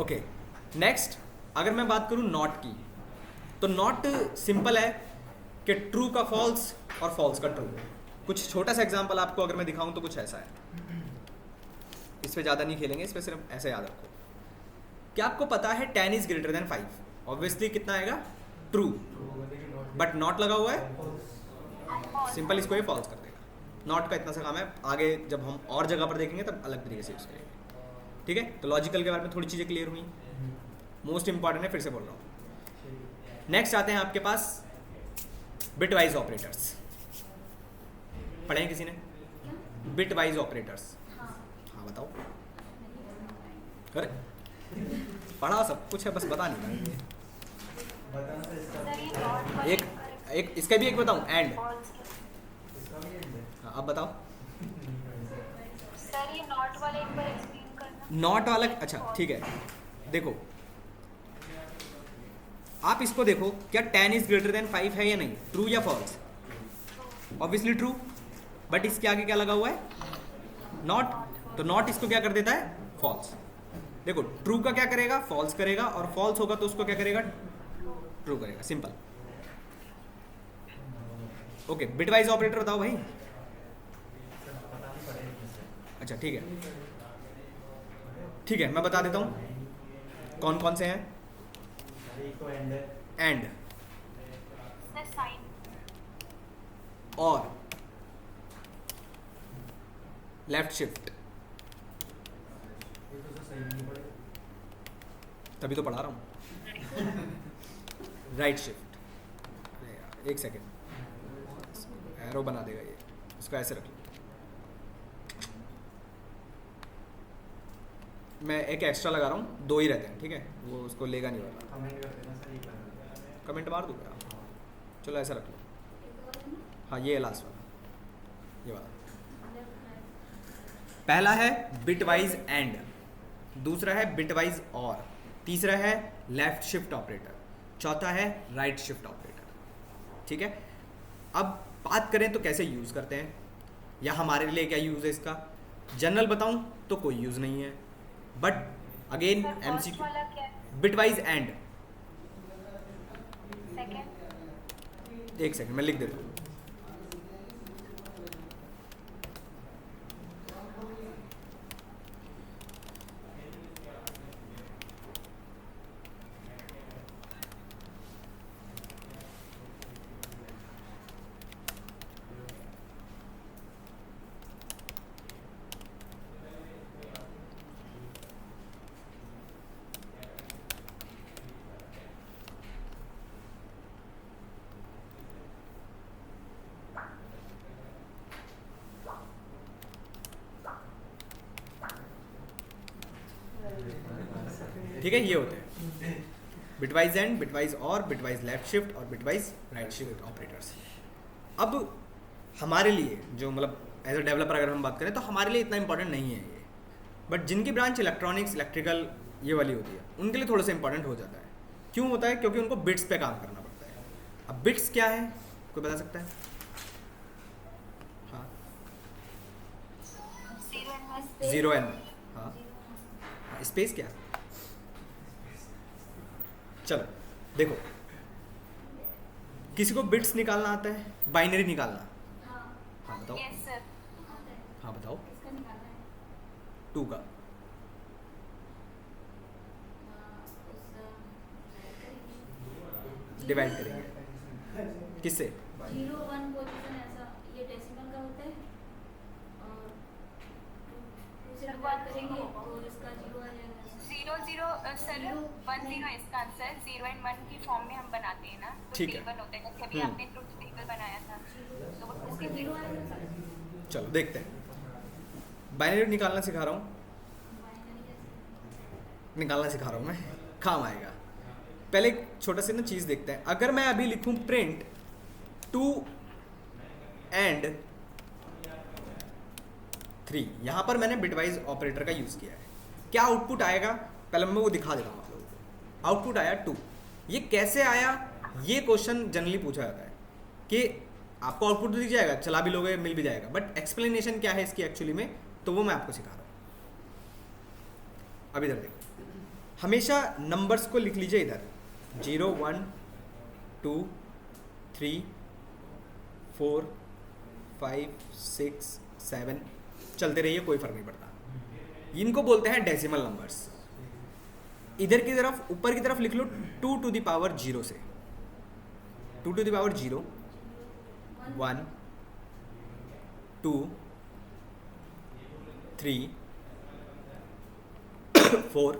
ओके नेक्स्ट, अगर मैं बात करूं नॉट की, तो नॉट सिंपल है कि ट्रू का फॉल्स और फॉल्स का ट्रू। कुछ छोटा सा एग्जांपल आपको अगर मैं दिखाऊं तो कुछ ऐसा है, इस पे ज़्यादा नहीं खेलेंगे, इस पे सिर्फ ऐसे याद रखो। क्या आपको पता है 10 इज ग्रेटर देन 5? ऑब्वियसली कितना आएगा, ट्रू, बट नॉट लगा हुआ है, सिंपल इसको ये फॉल्स कर देगा। नॉट का इतना सा काम है, आगे जब हम और जगह पर देखेंगे तब अलग तरीके से यूज़ करेंगे, ठीक है? तो लॉजिकल के बारे में थोड़ी चीज़ें क्लियर हुई, मोस्ट इंपॉर्टेंट है, फिर से बोल रहा हूँ। नेक्स्ट आते हैं आपके पास बिट वाइज ऑपरेटर्स, पढ़े हैं किसी ने? बिट वाइज ऑपरेटर्स, हाँ हाँ बताओ। अरे पढ़ा सब कुछ है, बस बता नहीं पाएंगे। सर ये नॉट वाले एक एक इसका भी एक बताऊं, एंड। false। हाँ अब बताओ। सर ये नॉट वाले एक बार एक्सप्लेन करना। नॉट वाला, अच्छा ठीक है, देखो आप इसको देखो, क्या 10 इज ग्रेटर देन 5 है या नहीं, ट्रू या फॉल्स? ऑब्वियसली ट्रू, बट इसके आगे क्या लगा हुआ है, नॉट, तो नॉट इसको क्या कर देता है, फॉल्स। देखो ट्रू का क्या करेगा, फॉल्स करेगा, और फॉल्स होगा तो उसको क्या करेगा, ट्रू करेगा, सिंपल। ओके, बिटवाइज ऑपरेटर बताओ भाई। अच्छा ठीक है, ठीक है, मैं बता देता हूँ कौन कौन से हैं। एक तो एंड है, एंड, सर साइन, और, लेफ्ट शिफ्ट, ये तो सही नहीं पड़ेगा। तभी तो पढ़ा रहा हूँ। राइट शिफ्ट, अरे यार एक सेकेंड, एरो बना देगा ये, इसको ऐसे रख लो। मैं एक एक्स्ट्रा लगा रहा हूँ, 2 ही रहते हैं, ठीक है, वो उसको लेगा नहीं वाला। कमेंट कर देना सर, ये करना। कमेंट मार दूंगा, चलो ऐसा रख लो। एक और है ना, हाँ ये लास्ट वाला, ये वाला। पहला है बिटवाइज एंड, दूसरा है बिटवाइज और, तीसरा है लेफ्ट शिफ्ट ऑपरेटर, चौथा है राइट शिफ्ट ऑपरेटर। ठीक है, अब बात करें तो कैसे यूज़ करते हैं, या हमारे लिए क्या यूज़ है इसका। जनरल बताऊं तो कोई यूज़ नहीं है, but again sir first MCQ, वाला क्या है, बिटवाइज एंड। सेकंड, एक सेकंड मैं लिख देता हूँ। ठीक है, ये होते हैं बिटवाइज एंड, बिटवाइज और, बिटवाइज लेफ्ट शिफ्ट और बिटवाइज राइट शिफ्ट ऑपरेटर्स। अब हमारे लिए जो मतलब एज अ डेवलपर अगर हम बात करें तो हमारे लिए इतना इंपॉर्टेंट नहीं है ये, बट जिनकी ब्रांच इलेक्ट्रॉनिक्स, इलेक्ट्रिकल ये वाली होती है, उनके लिए थोड़ा सा इंपॉर्टेंट हो जाता है। क्यों होता है, क्योंकि उनको बिट्स पे काम करना पड़ता है। अब बिट्स क्या है, कोई बता सकता है? हाँ, 0 and 1, space, 0 एंड, हाँ, स्पेस क्या? चलो देखो, किसी को बिट्स निकालना आता है, बाइनरी निकालना? हाँ, हाँ बताओ, यस सर, आता है। हाँ बताओ। किसका निकालना है? 2 का डिवाइड करेंगे किससे? 0 1 पोजीशन ऐसा, ये डेसिमल का होता है, और 2 से डिवाइड करेंगे तो इसका 0 आ जाएगा। 0 0 सर 1 0 इसका आंसर, 0 and 1 की फॉर्म में हम बनाते हैं ना, तो ठीक है। टेबल होता है, जैसे अभी आपने ट्रुथ टेबल बनाया था, तो वो 2 के 0 आएगा। चलो देखते हैं, बाइनरी निकालना सिखा रहा हूँ, निकालना सिखा रहा हूँ मैं, काम आएगा। पहले एक छोटा सा ना चीज़ देखते हैं। अगर मैं अभी लिखूँ प्रिंट 2 and 3, यहाँ पर मैंने बिटवाइज ऑपरेटर का यूज़ किया है, क्या आउटपुट आएगा पहले मैं वो दिखा देता हूँ आप लोगों को। आउटपुट आया 2। ये कैसे आया, ये क्वेश्चन जनरली पूछा जाता है कि आपको आउटपुट तो दिख जाएगा, चला भी लोगे, मिल भी जाएगा, बट एक्सप्लेनेशन क्या है इसकी एक्चुअली में, तो वो मैं आपको सिखा रहा हूँ। अब इधर देखो, हमेशा नंबर्स को लिख लीजिए इधर, 0 1 2 3 4 5 6 7 चलते रहिए, कोई फर्क नहीं पड़ता। इनको बोलते हैं डेसिमल नंबर्स। इधर की तरफ, ऊपर की तरफ लिख लो 2 to the power 0 से, 2 to the power 0 1 2 3 4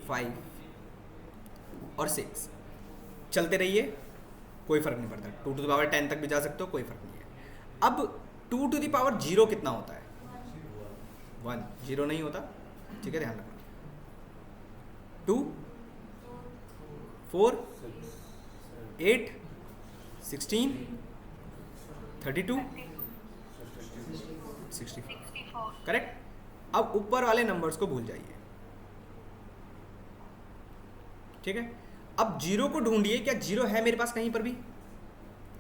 5 और 6 चलते रहिए, कोई फर्क नहीं पड़ता। 2 to the power 10 तक भी जा सकते हो, कोई फर्क नहीं है। अब 2 to the power 0 कितना होता है? 1, 0 नहीं होता, ठीक है, ध्यान रखना। 2 4 8 16 32 64, 64, करेक्ट। अब ऊपर वाले नंबर्स को भूल जाइए, ठीक है। अब 0 को ढूंढिए, क्या 0 है मेरे पास कहीं पर भी?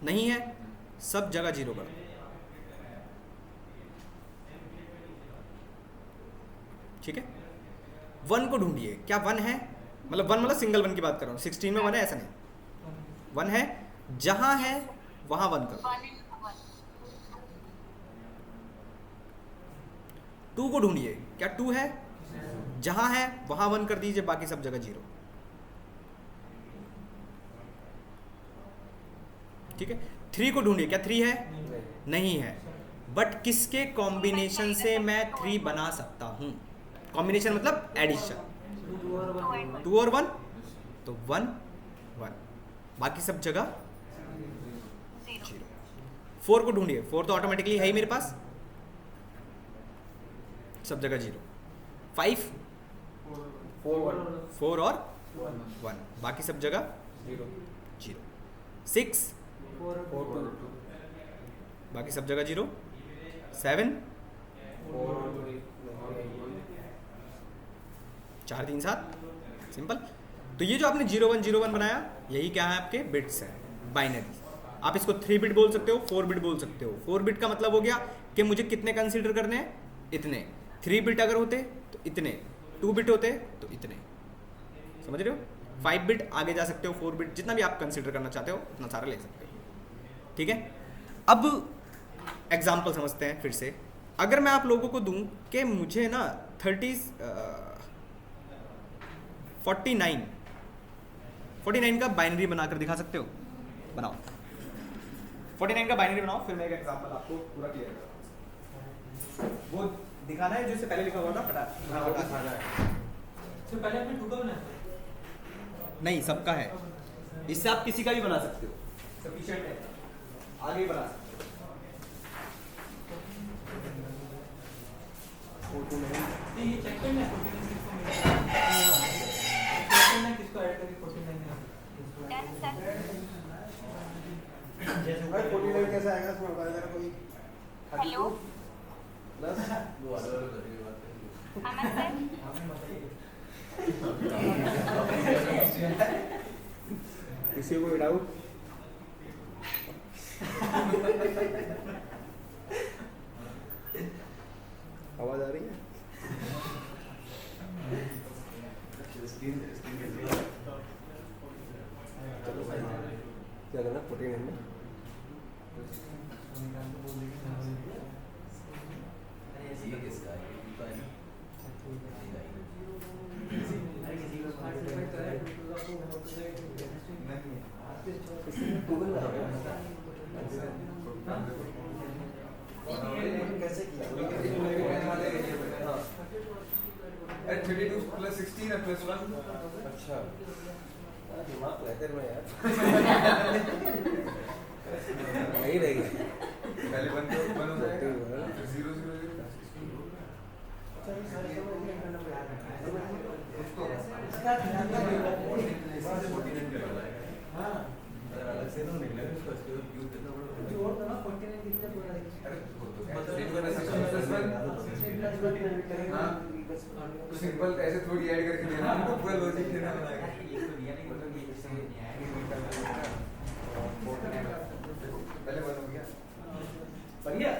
नहीं है, सब जगह 0 कर दो। ठीक है। 1 को ढूंढिए, क्या 1 है, मतलब 1 मतलब सिंगल 1 की बात कर रहा हूँ, 16 में 1 है ऐसा नहीं, 1 है, जहां है वहां 1 करो। 1 and 1. 2 को ढूंढिए, क्या 2 है, जहां है वहां 1 कर दीजिए, बाकी सब जगह 0। ठीक है। 3 को ढूंढिए, क्या 3 है, नहीं है, बट किसके कॉम्बिनेशन से मैं 3 बना सकता हूं, कॉम्बिनेशन मतलब एडिशन, 2 और 1, तो 1 1, बाकी सब जगह 0। 4 को ढूंढिए, 4 तो ऑटोमेटिकली है ही मेरे पास, सब जगह 0। 5 4 और 1, बाकी सब जगह 0। 6 बाकी सब जगह 0। 7 4 3 7, सिंपल। तो ये जो आपने 0 1 0 1 बनाया, यही क्या है, आपके बिट्स है, बाइनरी। आप इसको 3 बिट बोल सकते हो, 4 बिट बोल सकते हो। 4 बिट का मतलब हो गया कि मुझे कितने कंसीडर करने हैं, इतने। 3 बिट अगर होते तो इतने, 2 बिट होते तो इतने, समझ रहे हो। 5 बिट आगे जा सकते हो, 4 बिट, जितना भी आप कंसीडर करना चाहते हो उतना सारा ले सकते हो। ठीक है। अब एग्जाम्पल समझते हैं फिर से। अगर मैं आप लोगों को दूं कि मुझे ना 49 का बाइनरी बनाकर दिखा सकते हो, बनाओ। 49 का बाइनरी बनाओ, फिर मैं एक एग्जांपल आपको पूरा क्लियर करूंगा। वो दिखाना है जो इससे पहले लिखा हुआ था, दिखाना है। तो पहले आपने टू का बनाया नहीं, सबका है, इससे आप किसी का भी बना सकते हो, सफिशिएंट है, आगे ही बना सकते हो। तो ये चेक करना है 49 किसको मिला, चेक करना है किसको ऐड करके 49 में इसको ऐड Done, sir. जैसे भाई 49 कैसा आएगा, इसमें बता देना कोई। Hello. Plus Aman sir. आपने बताइए किसी को डाउट? आवाज आ रही है? क्या करना 49 में? कैसे किया? 32 plus 16 and plus 1. अच्छा, दिमाग रहते में यार। नहीं रहेगी। पहले 1 हो जाएगा, फिर 0 0 0। सिंपल ऐसे थोड़ी ऐड करके देना, हमको पूरा लॉजिक देना पड़ेगा। पहले 1 हो गया, बन गया।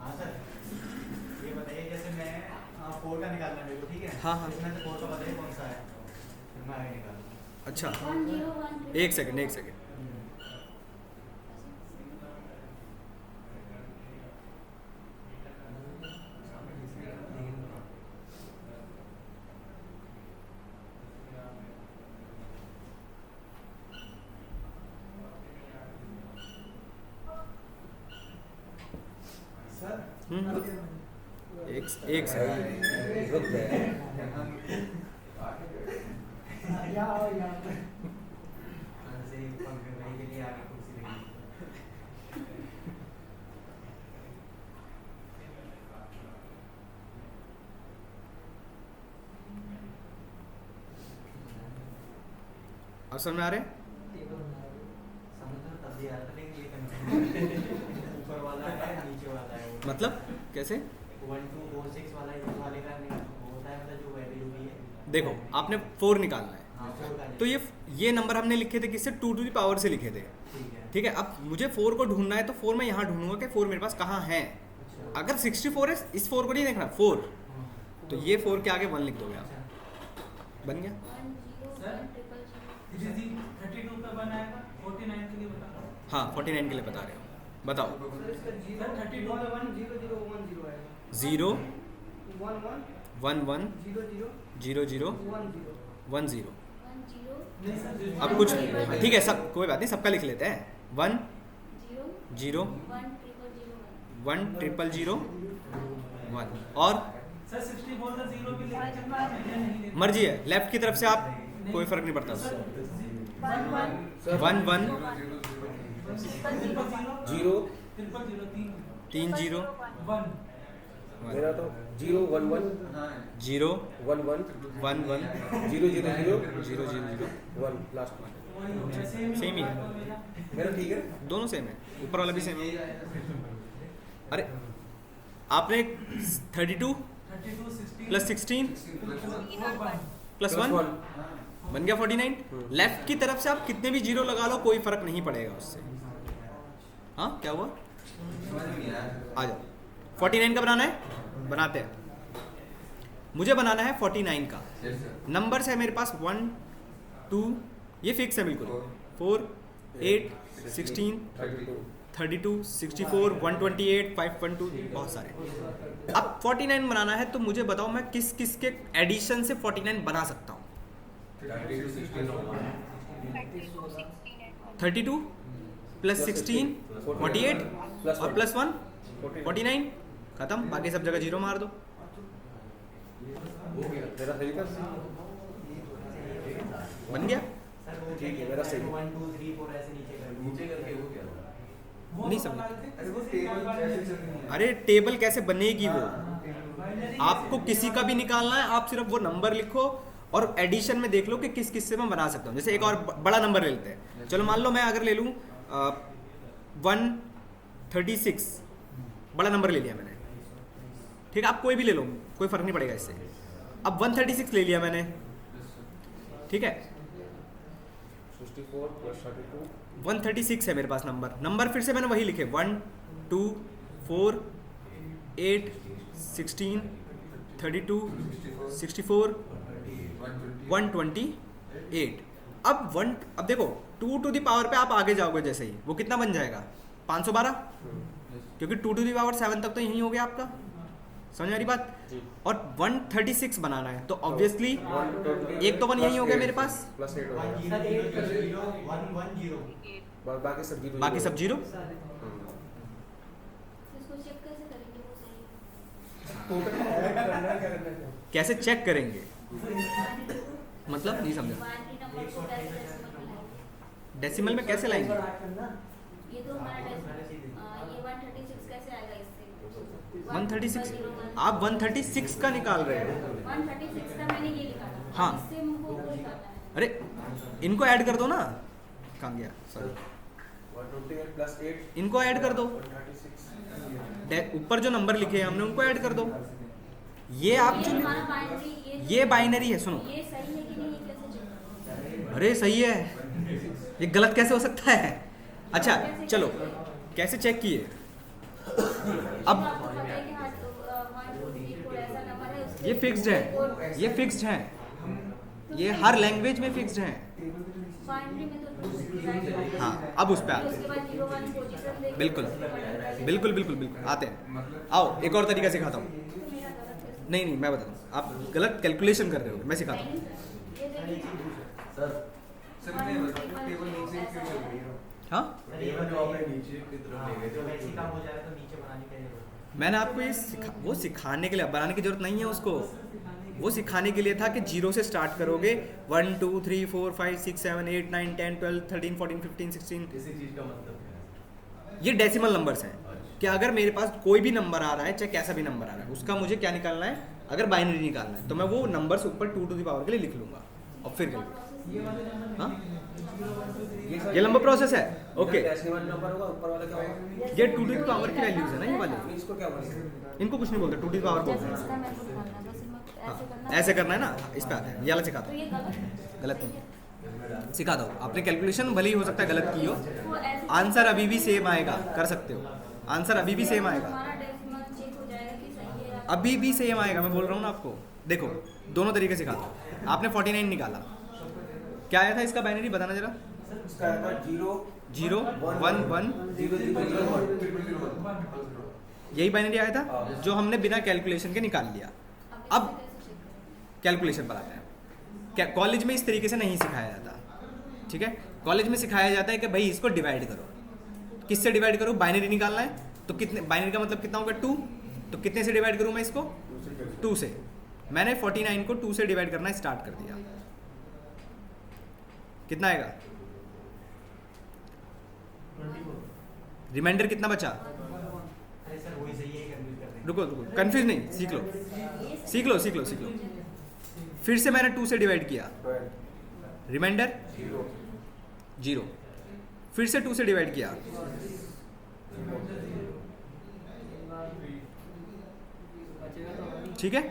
हाँ सर, ये बताइए जैसे मैं 4 का निकालना है मेरे को, ठीक है। हाँ, हाँ। इसमें से 4 का बताइए कौन सा है, फिर मैं आगे निकालूंगा। अच्छा, 1 0 1 एक सेकंड। एक सेकंड। रुक गया। ऐसे ही पंखे भाई के लिए आगे कुर्सी लगी। अब समझ में आ रहे हैं? समझ में तब भी आ रहा था, लेकिन ये कंफ्यूजन ऊपर वाला है नीचे वाला है। मतलब कैसे? 1 2 4 6 वाला इस वाले का नहीं होता है, मतलब जो वैल्यू भी है। देखो, आपने 4 निकालना है, हाँ 4 का तो ये नंबर हमने लिखे थे किससे, 2 टू द पावर से लिखे थे। ठीक है। ठीक है। अब मुझे 4 को ढूंढना है, तो 4 मैं यहाँ ढूंढूंगा कि 4 मेरे पास कहाँ है। अगर 64 है, इस 4 को नहीं देखना, 4 तो ये 4 के आगे 1 लिख दोगे आप, बन गया। 32 पे 1 आएगा, 49 के लिए बता रहा हूँ। हाँ 49 के लिए बता रहे हो, बताओ। सर इसका 32 पे 1 0 0 1 0 आएगा। 0 1 1 1 1 0 0 0 0 1 0 1 0। नहीं सर, अब कुछ ठीक है, सब कोई बात नहीं, सबका लिख लेते हैं। 1 0 1 0 0 1 और सर 64 का 0 भी लेके चलना है या नहीं लेना? मर्जी है, लेफ्ट की तरफ से आप कोई फर्क नहीं पड़ता उससे। 1 1 0 3 0 1 मेरा तो 0 1 1 0 1 1 1 1 0 0 0 0 0 0 1 लास्ट में सेम ही है, मेरा ठीक है। दोनों सेम है, ऊपर वाला भी सेम है। अरे आपने 32 प्लस 16 प्लस 1 बन गया 49। लेफ्ट की तरफ से आप कितने भी जीरो लगा लो कोई फर्क नहीं पड़ेगा उससे। हाँ क्या हुआ, आ जाओ। 49 का बनाना है, बनाते हैं। मुझे बनाना है 49 का। नंबर्स है मेरे पास 1 2, ये फिक्स है बिल्कुल, 4 8 16 32 64 128 512 बहुत सारे। अब 49 बनाना है तो मुझे बताओ मैं किस किस के एडिशन से 49 बना सकता हूँ। 32 प्लस 16 48 और प्लस 1 49 खत्म, बाकी सब जगह जीरो मार दो। मेरा सही था। बन गया। सर वो ठीक है, मेरा सही है। 1 2 3 4 ऐसे नीचे कर नीचे करके वो क्या हुआ? नहीं समझ। अरे वो टेबल कैसे चल रही है? अरे टेबल कैसे बनेगी वो, आपको किसी का भी निकालना है, आप सिर्फ वो नंबर लिखो और एडिशन में देख लो कि किस किस से मैं बना सकता हूँ। जैसे एक और बड़ा नंबर ले लेते हैं, चलो मान लो मैं अगर ले लूँ 136, बड़ा नंबर ले लिया मैंने, ठीक है, आप कोई भी ले लो, कोई फर्क नहीं पड़ेगा इससे। अब 136 ले लिया मैंने, ठीक है, 64 प्लस 32 136 है मेरे पास नंबर फिर से मैंने वही लिखे 1 2 4 8 16 32 64 128। अब देखो 2 टू द पावर पे आप आगे जाओगे जैसे ही, वो कितना बन जाएगा 512, क्योंकि 2 टू द पावर 7 तक तो यही हो गया आपका, समझ आ रही बात। और 136 बनाना है तो ऑब्वियसली एक तो 1 यही हो गया मेरे पास, प्लस 8 हो 1 गया। 0 0 1 1 0 बाकी सब 0 बाकी सब जीरो। इसको चेक कैसे करेंगे वो सही कैसे चेक करेंगे मतलब नहीं समझा, बाइनरी नंबर को कैसे डेसिमल में कैसे लाएंगे। ये तो हमारा ये 136 कैसे आएगा इससे 136 आप 136 का निकाल रहे हो। 136 का मैंने ये निकाला, हाँ। इससे हमको वो निकालना है। अरे इनको ऐड कर दो ना, कहाँ गया, सॉरी 128 प्लस 8 इनको ऐड कर दो, 136 ऊपर जो नंबर लिखे हैं हमने उनको ऐड कर दो। ये आप जो हमारा बाइनरी ये बाइनरी है, सुनो, ये सही है कि नहीं, ये कैसे चेक करेंगे? अरे सही है, ये गलत कैसे हो सकता है। अच्छा चलो कैसे चेक किए, अब आपको पता है कि हाँ 1 2 3 4 ऐसा नंबर है उसके ये फिक्स्ड है, ये फिक्स्ड है, ये हर लैंग्वेज में फिक्स्ड है। बाइनरी में तो हाँ अब उस पर आते उसके हैं, बाद 0 1 पोजीशन देके बिल्कुल बिल्कुल बिल्कुल बिल्कुल आते हैं। आओ एक और तरीका सिखाता हूँ, नहीं मैं बताता हूँ, आप गलत कैलकुलेशन कर रहे हो, मैं सिखाता हूँ। ये देखिए सर मैं बताऊँ टेबल नीचे क्यों चल रही है? हाँ टेबल जो आपने नीचे की तरफ ले गए थे जब ऐसी काम हो जाए तो नीचे बनाने की जरूरत है। मैंने आपको ये वो सिखाने के लिए, बनाने की जरूरत नहीं है उसको, वो सिखाने के लिए था कि जीरो से स्टार्ट करोगे 1 2 3 4 5 6 7 8 9 10 12 13 14 15 16। इसी चीज का मतलब क्या है? ये डेसिमल नंबर्स हैं कि अगर मेरे पास कोई भी नंबर आ रहा है चाहे कैसा भी नंबर आ रहा है उसका मुझे क्या निकालना है, अगर बाइनरी निकालना है तो मैं वो नंबर्स ऊपर 2 टू द पावर के लिए लिख लूंगा और फिर हाँ ये लंबा प्रोसेस है। ओके डेसिमल नंबर होगा, ऊपर वाला क्या होगा? ये 2 टू द पावर की वैल्यूज है ना ये वाले, इसको क्या बोलेंगे? इनको कुछ नहीं बोलते, 2 टू द पावर बोलते हैं। इसका मेरे को निकालना है, बस इनको हाँ, ऐसे करना ऐसे करना है ना, इस पे आता है, ये वाला सिखाता तो हूँ। ये गलत है। गलत नहीं सिखा दो, आपने कैलकुलेशन भले ही हो सकता है गलत की हो, वो ऐसे आंसर अभी भी सेम आएगा, कर सकते हो, आंसर अभी भी सेम आएगा। हमारा डेसिमल अभी भी सेम आएगा, मैं बोल रहा हूँ ना आपको। देखो दोनों तरीके से खाता हूँ। आपने 49 निकाला, क्या आया था इसका बाइनरी बताना जरा। इसका आया था 0 0 1 1, 0 0 0 1। यही बाइनरी आया था जो हमने बिना कैलकुलेशन के निकाल लिया। अब कैलकुलेशन पर आते हैं। कॉलेज में इस तरीके से नहीं सिखाया जाता, ठीक है। कॉलेज में सिखाया जाता है कि भाई इसको डिवाइड करो। किससे डिवाइड करो? बाइनरी निकालना है तो कितने, बाइनरी का मतलब कितना होगा 2, तो कितने से डिवाइड करूँ मैं इसको? 2 से। मैंने 49 को 2 से डिवाइड करना स्टार्ट कर दिया। कितना आएगा? रिमाइंडर कितना बचा? अरे सर वही सही है, कंफ्यूज कर रहे हैं। रुको रुको, कंफ्यूज नहीं, सीख लो सीख लो सीख लो सीख लो। फिर से मैंने 2 से डिवाइड किया, रिमाइंडर 0। फिर से 2 से डिवाइड किया, ठीक है।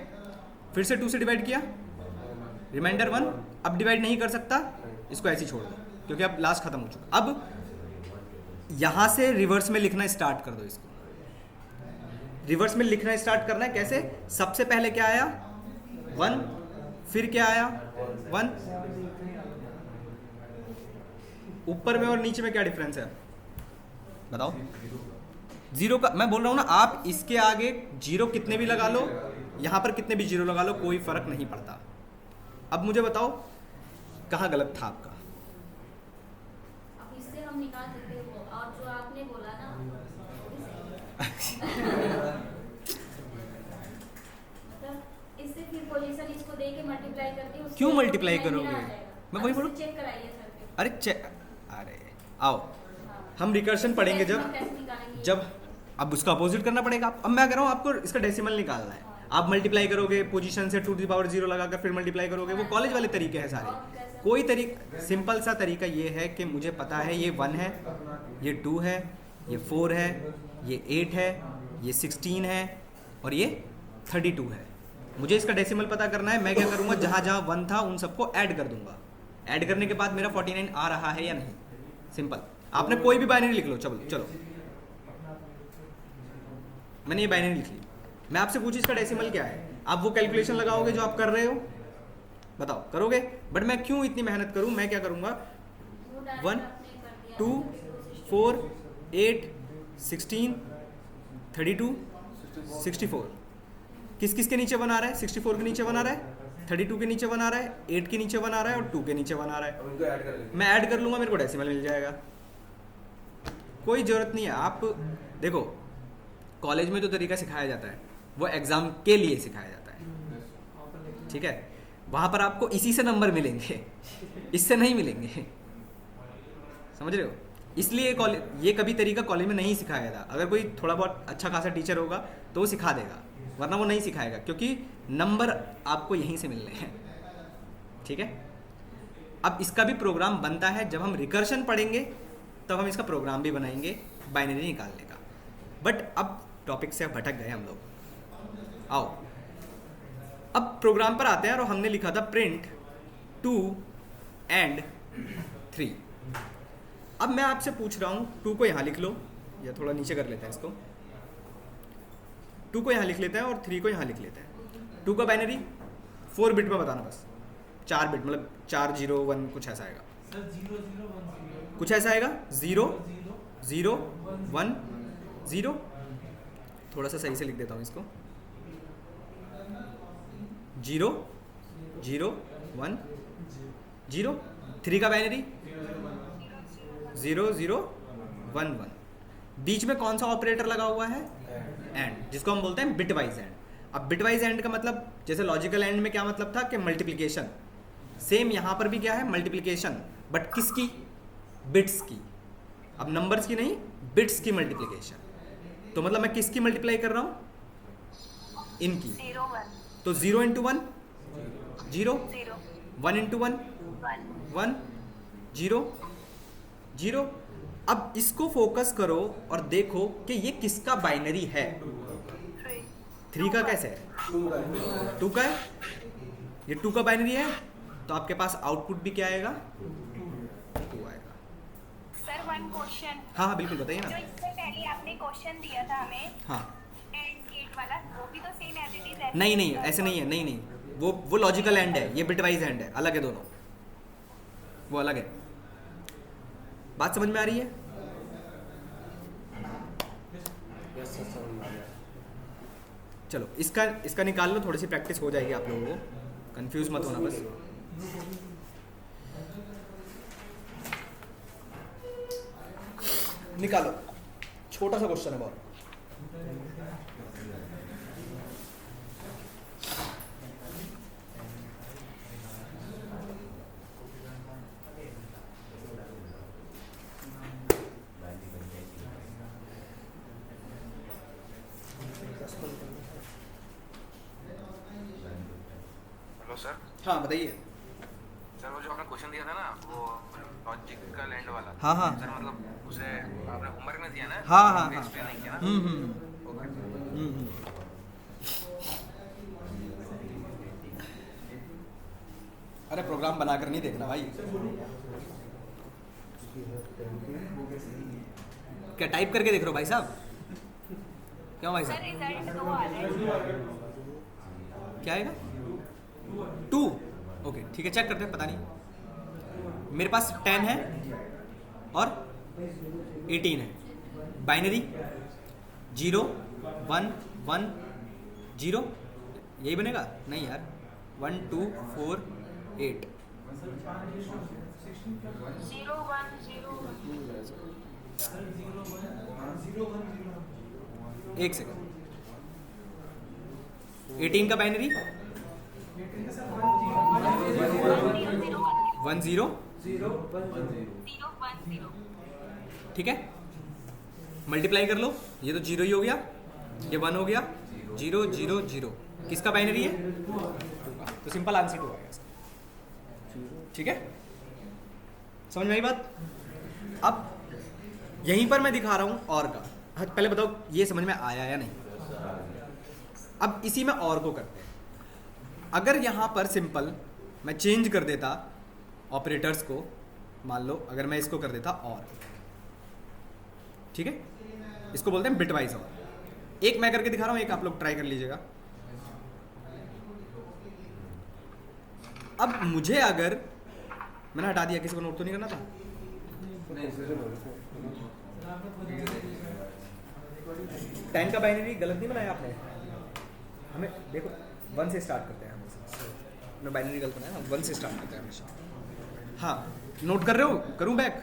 फिर से 2 से डिवाइड किया, रिमाइंडर 1। अब डिवाइड नहीं कर सकता, इसको ऐसे ही छोड़ दो क्योंकि अब लास्ट खत्म हो चुका। अब यहां से रिवर्स में लिखना स्टार्ट कर दो। इसको रिवर्स में लिखना स्टार्ट करना है। कैसे? सबसे पहले क्या आया? 1, फिर क्या आया? 1। ऊपर में और नीचे में क्या डिफरेंस है बताओ? 0 का मैं बोल रहा हूं ना, आप इसके आगे 0 कितने भी लगा लो, यहां पर कितने भी 0 लगा लो, कोई फर्क नहीं पड़ता। अब मुझे बताओ कहां गलत था आपका? अब इससे हम निकाल सकते हैं वो, और जो आपने बोला ना वो भी सही है। मतलब इससे फिर पोजीशन इसको दे के मल्टीप्लाई करके उससे क्यों multiply 49 करोगे? मेरा आ जाएगा। मैं अब वही इससे बोलूं। चेक कराइए सर पे। अरे आओ, हम रिकर्शन पढ़ेंगे कैसे जब निकालेंगे? जब अब उसका अपोजिट करना पड़ेगा। अब मैं कह रहा हूँ आपको इसका डेसिमल निकालना है। आप मल्टीप्लाई करोगे पोजीशन से 2 की पावर 0 लगाकर फिर मल्टीप्लाई करोगे, वो कॉलेज वाले तरीके हैं सारे। कोई तरीका, सिंपल सा तरीका ये है कि मुझे पता है ये 1 है, ये 2 है, ये 4 है, ये 8 है, ये 16 है और ये 32 है। मुझे इसका डेसिमल पता करना है। मैं क्या करूँगा, जहाँ जहाँ 1 था उन सबको ऐड कर दूंगा। ऐड करने के बाद मेरा 49 आ रहा है या नहीं, सिंपल। आपने कोई भी बाइनरी लिख लो, चलो मैंने ये बाइनरी लिख ली। मैं आपसे पूछूं इसका डेसिमल क्या है, आप वो कैलकुलेशन लगाओगे जो आप कर रहे हो? बताओ करोगे? बट मैं क्यों इतनी मेहनत करूं? मैं क्या करूंगा, वो डायरेक्ट 1 आपने कर दिया, 2 कोशिश 4 8 16 32 64। किस किस के नीचे बना रहा है? 64 के नीचे बना रहा है, 32 के नीचे बना रहा है, 8 के नीचे बना रहा है और 2 के नीचे बना रहा है। अब इनको ऐड कर लेंगे। मैं ऐड कर लूंगा, मेरे को डेसिमल मिल जाएगा। कोई ज़रूरत नहीं है। आप देखो कॉलेज में जो तरीका सिखाया जाता है वो एग्ज़ाम के लिए सिखाया जाता है, ठीक है। वहाँ पर आपको इसी से नंबर मिलेंगे, इससे नहीं मिलेंगे, समझ रहे हो? इसलिए कॉलेज ये कभी तरीका कॉलेज में नहीं सिखाया जाता। अगर कोई थोड़ा बहुत अच्छा खासा टीचर होगा तो वो सिखा देगा, वरना वो नहीं सिखाएगा, क्योंकि नंबर आपको यहीं से मिलने हैं, ठीक है। अब इसका भी प्रोग्राम बनता है, जब हम रिकर्शन पढ़ेंगे तब हम इसका प्रोग्राम भी बनाएंगे बाइनरी निकालने का। बट अब टॉपिक से भटक गए हम लोग। आओ अब प्रोग्राम पर आते हैं, और हमने लिखा था प्रिंट 2 and 3। अब मैं आपसे पूछ रहा हूँ 2 को यहाँ लिख लो, या थोड़ा नीचे कर लेते हैं इसको। 2 को यहाँ लिख लेते हैं और 3 को यहाँ लिख लेते हैं। 2 का बाइनरी 4 बिट में बताना, बस 4 बिट, मतलब 4 0 1 कुछ ऐसा आएगा, सर 0 0 1 0 कुछ ऐसा आएगा 0 0 1 0। थोड़ा सा सही से लिख देता हूँ इसको, 0 0 1 0। 3 का बाइनरी 0 0 1 1। बीच में कौन सा ऑपरेटर लगा हुआ है? एंड, जिसको हम बोलते हैं बिटवाइज एंड। अब बिटवाइज एंड का मतलब, जैसे लॉजिकल एंड में क्या मतलब था कि मल्टीप्लिकेशन, सेम यहाँ पर भी क्या है? मल्टीप्लिकेशन, बट किसकी? बिट्स की। अब नंबर्स की नहीं, बिट्स की मल्टीप्लिकेशन। तो मतलब मैं किसकी मल्टीप्लाई कर रहा हूँ? इनकी। 0 1 तो 0 इंटू 1 0, 0 1 इंटू 1 1 1 0 0। अब इसको फोकस करो और देखो कि ये किसका बाइनरी है। 3 का कैसे है? 2 का है, ये 2 का बाइनरी है, तो आपके पास आउटपुट भी क्या आएगा? 2 आएगा। सर वन क्वेश्चन, हाँ हाँ बिल्कुल, बताइए जो ना। इससे पहले आपने क्वेश्चन दिया था हमें हाँ एंड गेट एंड वाला वो भी तो सेम एज इट इज नहीं नहीं ऐसे नहीं है, नहीं नहीं, वो लॉजिकल एंड है, ये बिटवाइज एंड है, अलग है दोनों, वो अलग है। बात समझ में आ रही है? यस सर समझ में आ गया। चलो इसका निकाल लो, थोड़ी सी प्रैक्टिस हो जाएगी आप लोगों को, कंफ्यूज मत होना बस। निकालो, छोटा सा क्वेश्चन है बहुत। Hello sir. हाँ बताइए। सर वो जो आपने क्वेश्चन दिया था ना, वो लॉजिकल एंड वाला। हाँ हाँ सर मतलब उसे आपने होमवर्क में दिया ना? हाँ हाँ हाँ। एक्सप्लेन नहीं किया ना? ओके। अरे प्रोग्राम बनाकर नहीं देखना भाई, क्या टाइप करके देख रहे हो भाई साहब? क्यों भाई सर साहब, रिजल्ट 2 आ रहा है। क्या आएगा? 2। ओके ठीक है, चेक करते हैं, पता नहीं। मेरे पास 10 है और 18 है। बाइनरी 0 1 1 0, यही बनेगा? नहीं यार, 1 2 4 8। 0 1 0 एक सेकंड, 18 का बाइनरी 1 0 0 1 0। ठीक है, मल्टीप्लाई कर लो, ये तो 0 ही हो गया, ये 1 हो गया, 0 0 0। किसका बाइनरी है? तो सिंपल आंसर 2 आएगा इसका। ठीक है, समझ में आई बात? अब यहीं पर मैं दिखा रहा हूं और का। हाँ, पहले बताओ ये समझ में आया या नहीं? अब इसी में और को करते हैं। अगर यहां पर सिंपल मैं चेंज कर देता ऑपरेटर्स को, मान लो अगर मैं इसको कर देता और, ठीक है, इसको बोलते हैं बिटवाइज और। एक मैं करके दिखा रहा हूं, एक आप लोग ट्राई कर लीजिएगा। अब मुझे अगर मैंने हटा दिया, किसी को नोट तो नहीं करना था? 10 का बाइनरी गलत नहीं बनाया आपने? हमें देखो 1 से स्टार्ट करते हैं हमेशा, हमने बाइनरी गलत बनाया, 1 से स्टार्ट करते हैं हमेशा। हाँ, नोट कर रहे हो? करूं बैक?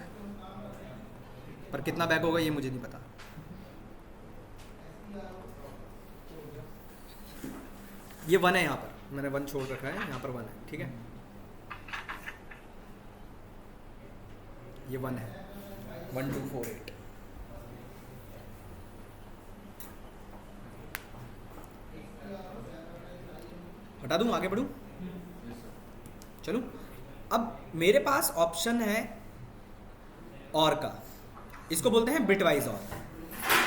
पर कितना बैक होगा ये मुझे नहीं पता। ये 1 है, यहाँ पर मैंने 1 छोड़ रखा है, यहाँ पर 1 है, ठीक है, ये 1 है, 1 2 4 8। हटा दूं, आगे बढ़ूं? चलो, अब मेरे पास ऑप्शन है और का, इसको बोलते हैं बिटवाइज और।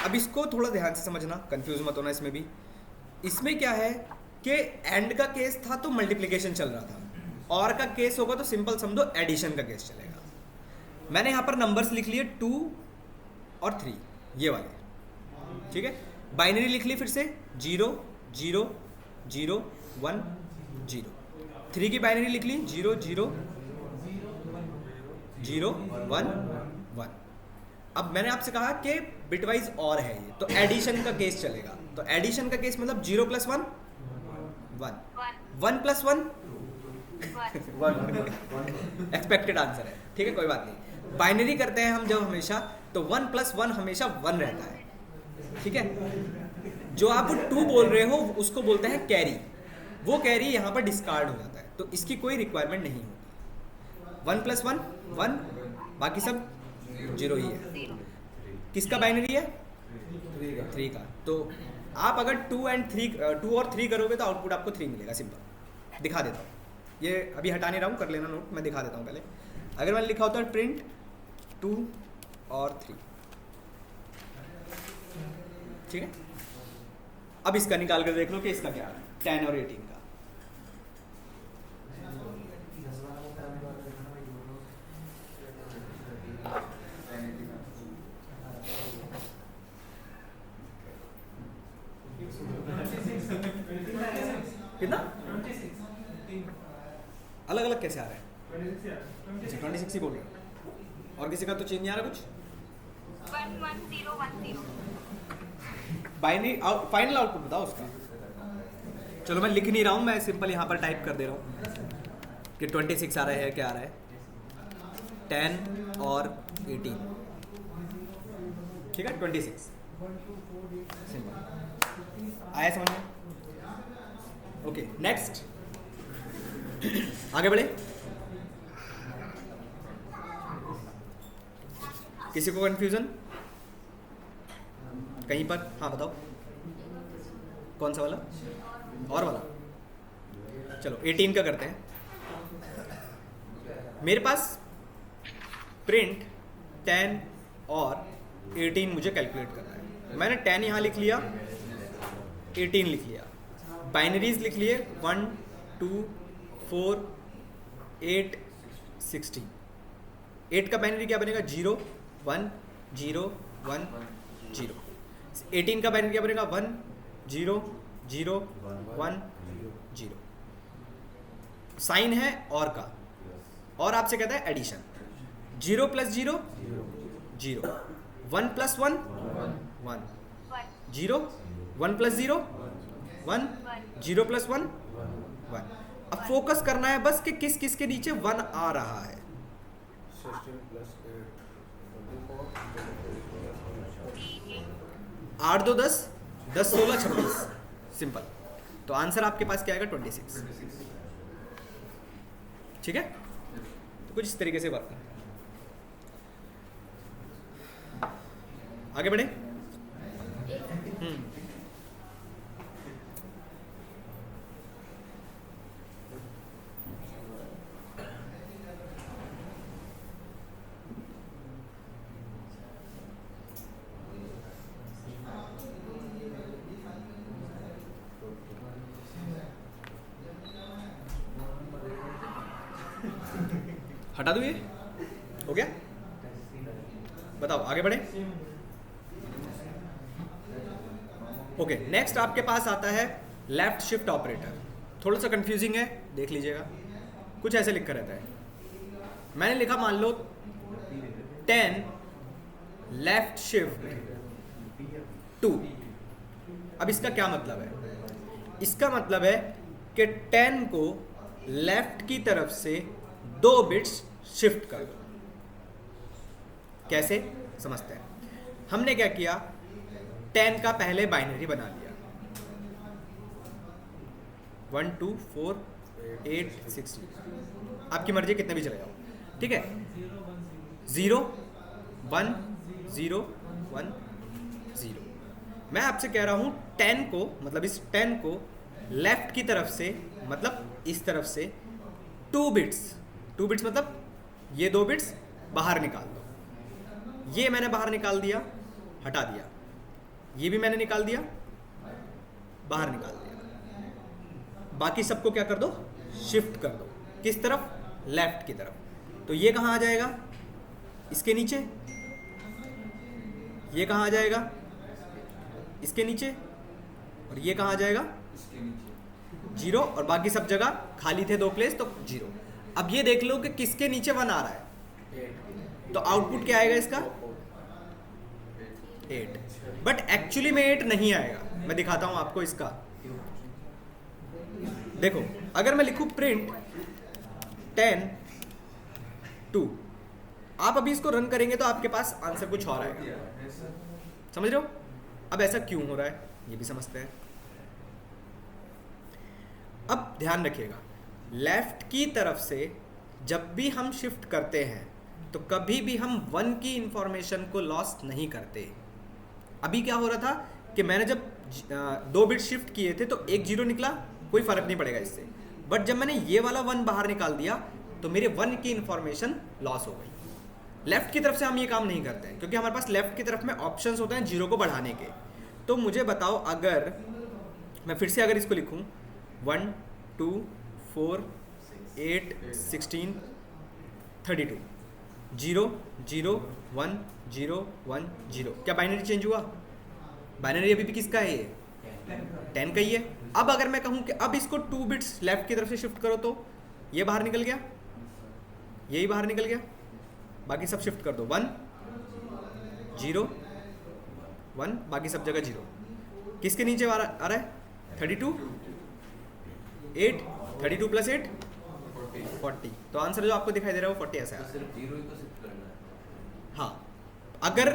अब इसको थोड़ा ध्यान से समझना, कंफ्यूज मत होना इसमें भी। इसमें क्या है कि एंड का केस था तो मल्टीप्लिकेशन चल रहा था, और का केस होगा तो सिंपल समझो एडिशन का केस चलेगा। मैंने यहाँ पर नंबर्स लिख लिए 2 और 3, ये वाले, ठीक है। बाइनरी लिख ली फिर से 0 0 0 1 0। 3 की बाइनरी लिख ली 0 0 0 1 1। अब मैंने आपसे कहा कि बिटवाइज और है ये, तो एडिशन का केस चलेगा। तो एडिशन का केस मतलब 0 + 1 1, 1 + 1 एक्सपेक्टेड आंसर है, ठीक है, कोई बात नहीं। बाइनरी करते हैं हम जब हमेशा, तो 1 + 1 हमेशा 1 रहता है, ठीक है। जो आप 2 बोल रहे हो उसको बोलते हैं कैरी, वो कैरी यहाँ पर डिस्कार्ड हो जाता है, तो इसकी कोई रिक्वायरमेंट नहीं होती। 1 + 1 1, बाकी सब 0 ही है। किसका बाइनरी है? 3 का। तो आप अगर 2 और 3 करोगे तो आउटपुट आपको 3 मिलेगा। सिंपल दिखा देता हूँ, ये अभी हटा नहीं रहा हूँ, कर लेना नोट, मैं दिखा देता हूँ पहले। अगर मैंने लिखा होता है प्रिंट 2 और 3, ठीक है। अब इसका निकाल कर देख लो कि इसका क्या है, 10 और 18 का। कितना 26 अलग अलग कैसे आ रहा है? 26 ही बोल रहे हो। और किसी का तो चेंज नहीं आ रहा कुछ? 11010 बाइनरी फाइनल आउटपुट बताओ उसका। चलो मैं लिख नहीं रहा हूँ, मैं सिंपल यहाँ पर टाइप कर दे रहा हूँ कि 26 आ रहा है, क्या आ रहा है 10 और 18, ठीक है 26 सिंपल आया समझ में? ओके नेक्स्ट आगे बढ़े। किसी को कंफ्यूजन कहीं पर? हाँ बताओ कौन सा वाला? और वाला? चलो 18 का करते हैं। मेरे पास प्रिंट 10 और 18 मुझे कैलकुलेट करना है। मैंने 10 यहाँ लिख लिया, 18 लिख लिया, बाइनरीज लिख लिए 1 2 4 8 16। 8 का बाइनरी क्या बनेगा? 0 1 0 1 0। 18 का बाइनरी क्या बनेगा? 1 0 0 1 0। साइन है और का, और आपसे कहता है एडिशन। 0 + 0 0, 1 + 1 1, 0 1 + 0 1, 0 + 1 1। अब फोकस करना है बस कि किस किस के नीचे 1 आ रहा है। 16 + 8 2 10 10 16 26 सिंपल। तो आंसर आपके पास क्या आएगा? 26। ठीक है, तो कुछ इस तरीके से वर्क करें। आगे बढ़े। हटा दूँ ये? हो गया? बताओ आगे बढ़े। ओके नेक्स्ट आपके पास आता है लेफ्ट शिफ्ट ऑपरेटर। थोड़ा सा कंफ्यूजिंग है, देख लीजिएगा। कुछ ऐसे लिखा रहता है। मैंने लिखा मान लो 10 लेफ्ट शिफ्ट 2। अब इसका क्या मतलब है? इसका मतलब है कि 10 को लेफ्ट की तरफ से 2 बिट्स शिफ्ट कर दो। कैसे समझते हैं। हमने क्या किया, 10 का पहले बाइनरी बना लिया 1 2 4 8 16। आपकी मर्जी कितने भी चले जाओ, ठीक है। 0 1 0 1 0। मैं आपसे कह रहा हूं 10 को, मतलब इस 10 को लेफ्ट की तरफ से, मतलब इस तरफ से 2 बिट्स मतलब ये 2 बिट्स बाहर निकाल दो। ये मैंने बाहर निकाल दिया, हटा दिया। ये भी मैंने निकाल दिया, बाहर निकाल दिया। बाकी सबको क्या कर दो? शिफ्ट कर दो। किस तरफ? लेफ्ट की तरफ। तो ये कहाँ आ जाएगा? इसके नीचे। ये कहाँ आ जाएगा? इसके नीचे। और ये कहाँ आ जाएगा? 0। और बाकी सब जगह खाली थे 2 प्लेस, तो 0। अब ये देख लो कि किसके नीचे 1 आ रहा है, तो आउटपुट क्या आएगा इसका? 8। बट एक्चुअली में 8 नहीं आएगा। मैं दिखाता हूं आपको इसका। देखो अगर मैं लिखूं प्रिंट 10 2, आप अभी इसको रन करेंगे तो आपके पास आंसर कुछ और आएगा। समझ रहे हो? अब ऐसा क्यों हो रहा है ये भी समझते हैं। अब ध्यान रखिएगा, लेफ्ट की तरफ से जब भी हम शिफ्ट करते हैं तो कभी भी हम 1 की इंफॉर्मेशन को लॉस नहीं करते। अभी क्या हो रहा था कि मैंने जब 2 बिट शिफ्ट किए थे तो 1 0 निकला, कोई फर्क नहीं पड़ेगा इससे। बट जब मैंने ये वाला 1 बाहर निकाल दिया तो मेरे 1 की इंफॉर्मेशन लॉस हो गई। लेफ्ट की तरफ से हम ये काम नहीं करते हैं क्योंकि हमारे पास लेफ्ट की तरफ में ऑप्शंस होते हैं 0 को बढ़ाने के। तो मुझे बताओ, अगर मैं फिर से अगर इसको लिखूं 1 2 4 8 16 32 0 0 1 0 1 0। क्या बाइनरी चेंज हुआ? बाइनरी अभी भी किसका है? ये 10 का ही है। अब अगर मैं कहूँ कि अब इसको 2 बिट्स लेफ्ट की तरफ से शिफ्ट करो तो ये बाहर निकल गया, यही बाहर निकल गया, बाकी सब शिफ्ट कर दो 1 0 1, बाकी सब जगह 0। किसके नीचे आ रहा है 32 8, 32 प्लस 8 40। तो आंसर जो आपको दिखाई दे रहा है वो 40 ऐसा है। सिर्फ 0 ही तो शिफ्ट करना है। हाँ, अगर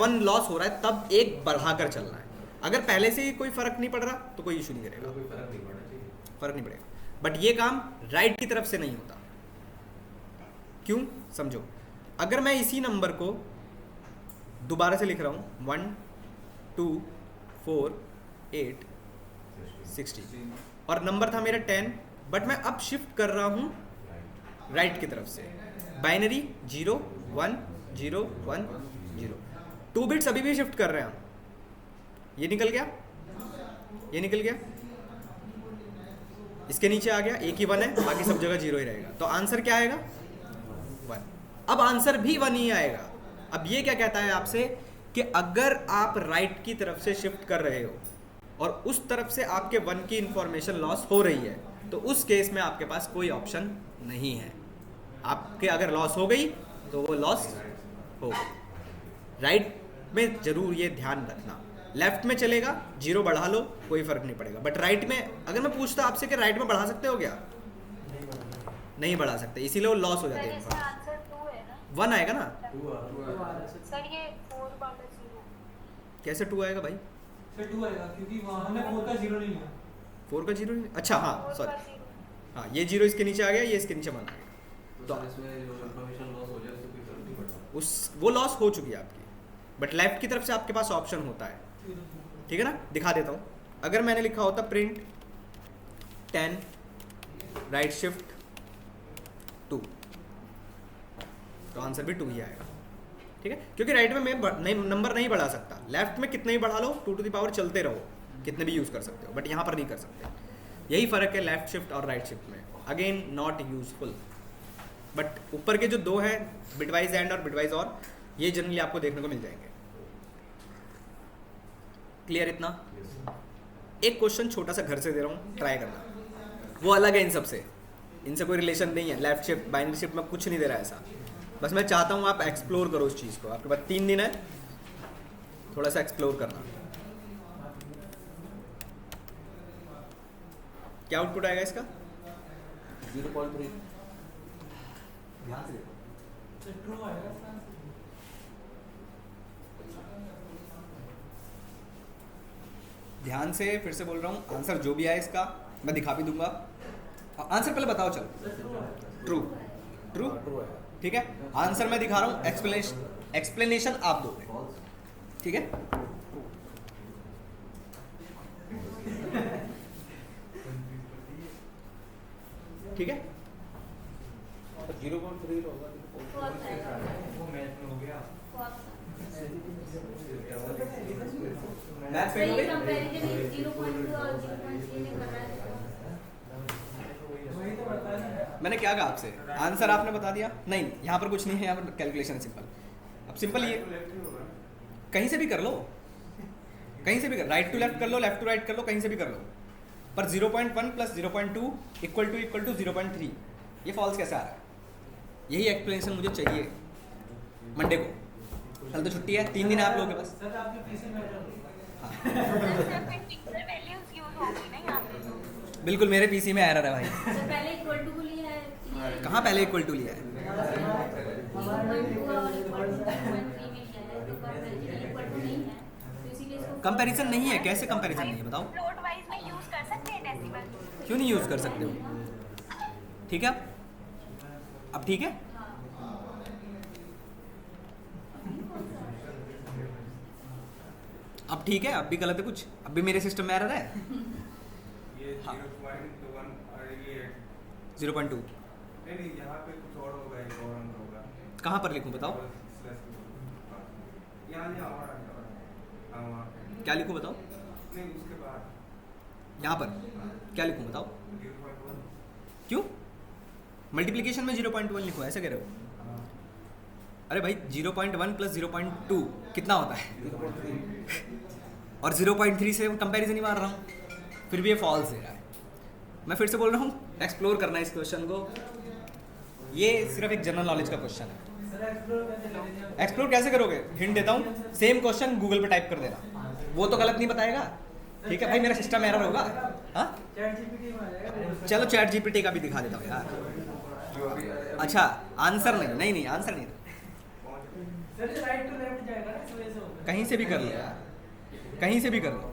1 लॉस हो रहा है तब 1 बढ़ाकर चलना है। अगर पहले से ही कोई फर्क नहीं पड़ रहा तो कोई इशू नहीं करेगा, कोई फर्क नहीं पड़ना चाहिए। फर्क नहीं पड़ेगा। बट ये काम राइट की तरफ से नहीं होता। क्यों, समझो। अगर मैं इसी नंबर को दोबारा से लिख रहा हूँ 1 2 4 8 60 और नंबर था मेरा 10, बट मैं अब शिफ्ट कर रहा हूँ राइट की तरफ से। बाइनरी 0 1 0 1 0, 2 बिट्स अभी भी शिफ्ट कर रहे हैं हम। ये निकल गया, ये निकल गया, इसके नीचे आ गया, एक ही 1 है, बाकी सब जगह 0 ही रहेगा। तो आंसर क्या आएगा 1। अब आंसर भी 1 ही आएगा। अब ये क्या कहता है आपसे कि अगर आप राइट की तरफ से शिफ्ट कर रहे हो और उस तरफ से आपके 1 की इंफॉर्मेशन लॉस हो रही है तो उस केस में आपके पास कोई ऑप्शन नहीं है। आपके अगर लॉस हो गई तो वो लॉस हो गई। राइट में जरूर ये ध्यान रखना। लेफ्ट में चलेगा 0 बढ़ा लो कोई फर्क नहीं पड़ेगा, बट राइट में अगर मैं पूछता आपसे कि राइट में बढ़ा सकते हो क्या, नहीं बढ़ा सकते, इसीलिए वो लॉस हो जाते हैं। इसका आंसर 2 है ना 1 आएगा ना, सर, ये 4 बटा 0। कैसे 2 आएगा भाई? फिर 2 आएगा क्योंकि वहाँ हमने 4 का 0 नहीं लिया। 4 का 0 नहीं, अच्छा हाँ 4 सॉरी, का 0। हाँ ये 0 इसके नीचे आ गया, ये इसके नीचे 1 आ गया, तो सर इसमें जो इंफॉर्मेशन लॉस हो जाए उससे कोई फर्क नहीं पड़ता। उस वो लॉस हो चुकी है आपकी। बट लेफ्ट की तरफ से आपके पास ऑप्शन होता है, ठीक है ना। दिखा देता हूँ। अगर मैंने लिखा होता प्रिंट 10 राइट शिफ्ट 2 तो आंसर भी 2 ही आएगा, ठीक है। क्योंकि राइट में मैं नंबर नहीं बढ़ा सकता, लेफ्ट में कितने ही बढ़ा लो 2 टू द पावर चलते रहो, कितने भी यूज़ कर सकते हो, बट यहाँ पर नहीं कर सकते। यही फ़र्क है लेफ्ट शिफ्ट और राइट शिफ्ट में। Again not useful. बट ऊपर के जो 2 हैं बिटवाइज एंड और बिटवाइज और, ये जनरली आपको देखने को मिल जाएंगे। क्लियर इतना? एक क्वेश्चन छोटा सा घर से दे रहा हूँ, ट्राई करना। वो अलग है इन सब से, इनसे कोई रिलेशन नहीं है। लेफ्ट शिफ्ट बाइनरी शिफ्ट में कुछ नहीं दे रहा है ऐसा। बस मैं चाहता हूँ आप एक्सप्लोर करो उस चीज़ को। आपके पास 3 दिन है, थोड़ा सा एक्सप्लोर करना। क्या आउटपुट आएगा इसका? 0.3। ध्यान से देखो। ट्रू आएगा। ध्यान से फिर से बोल रहा हूँ, आंसर जो भी आए इसका मैं दिखा भी दूंगा। आंसर पहले बताओ, चलो। ट्रू, ट्रू, ठीक है। आंसर मैं दिखा रहा हूँ, एक्सप्लेनेशन आप दोगे, ठीक है। ठीक है, 0.3 होगा। Fourth आएगा। वो मैथ में हो गया। Fourth। मैथ सही पे कंपैरिजन 0.2 और 0.3 में कर रहा है। वही तो बता रहे हैं। मैंने क्या कहा आपसे? आंसर आपने बता दिया। नहीं, यहाँ पर कुछ नहीं है, यहाँ पर कैलकुलेशन है सिंपल। अब सिंपल ये कहीं से भी कर लो, कहीं से भी कर, राइट टू लेफ्ट कर लो, लेफ्ट टू राइट कर लो, कहीं से भी कर लो। पर 0.1 प्लस 0.2 इक्वल टू 0.3, ये फॉल्स कैसे आ रहा है? यही एक्सप्लेनेशन मुझे चाहिए मंडे को। कल तो छुट्टी है, 3 दिन है आप लोगों के पास। सर आपके पीसी में वैल्यूज यूज होगी ना यहाँ पे तो। बिल्कुल, मेरे पीसी में एरर है भाई। तो पहले इक्वल टू को लिया है। कहाँ पहले इक्वल टू लिया है? 0.2 और इक्वल टू 0.3 में लिया है, तो कंपैरिजन इक्वल टू नहीं है, तो इसीलिए इसको कंपैरिजन नहीं है, कैसे कंपैरिजन नहीं है बताओ? फ्लोट वाइज में यूज कर सकते हैं डेसिमल। क्यों नहीं यूज़ कर सकते हो? ठीक है, अब ठीक है। अब ठीक है, अब भी गलत है कुछ, अब भी मेरे सिस्टम में एरर है। ये हाँ। 0.1 और ये 0.2 नहीं यहाँ पे कुछ और होगा, एक और अंक होगा। कहाँ पर लिखूँ बताओ? यहाँ हाँ वहाँ पे। क्या लिखूँ बताओ? नहीं उसके बाद यहाँ पर क्या लिखूँ बताओ? 0.1। क्यों? मल्टीप्लिकेशन में 0.1 लिखो, ऐसे कह रहे हो? अरे भाई 0.1 प्लस 0.2 कितना होता है? और 0.3 से कंपैरिजन ही मार रहा हूँ, फिर भी ये फॉल्स दे रहा है। मैं फिर से बोल रहा हूँ, एक्सप्लोर करना है इस क्वेश्चन को। ये सिर्फ एक जनरल नॉलेज का क्वेश्चन है। एक्सप्लोर कैसे करोगे? हिंट देता हूँ, सेम क्वेश्चन गूगल पे टाइप कर देना, वो तो गलत नहीं बताएगा, ठीक है भाई, मेरा सिस्टम एरर होगा। हाँ चलो चैट जीपीटी का भी दिखा देता हूँ यार। अच्छा आंसर नहीं आंसर नहीं, कहीं से भी कर लो यार, कहीं से भी कर लो।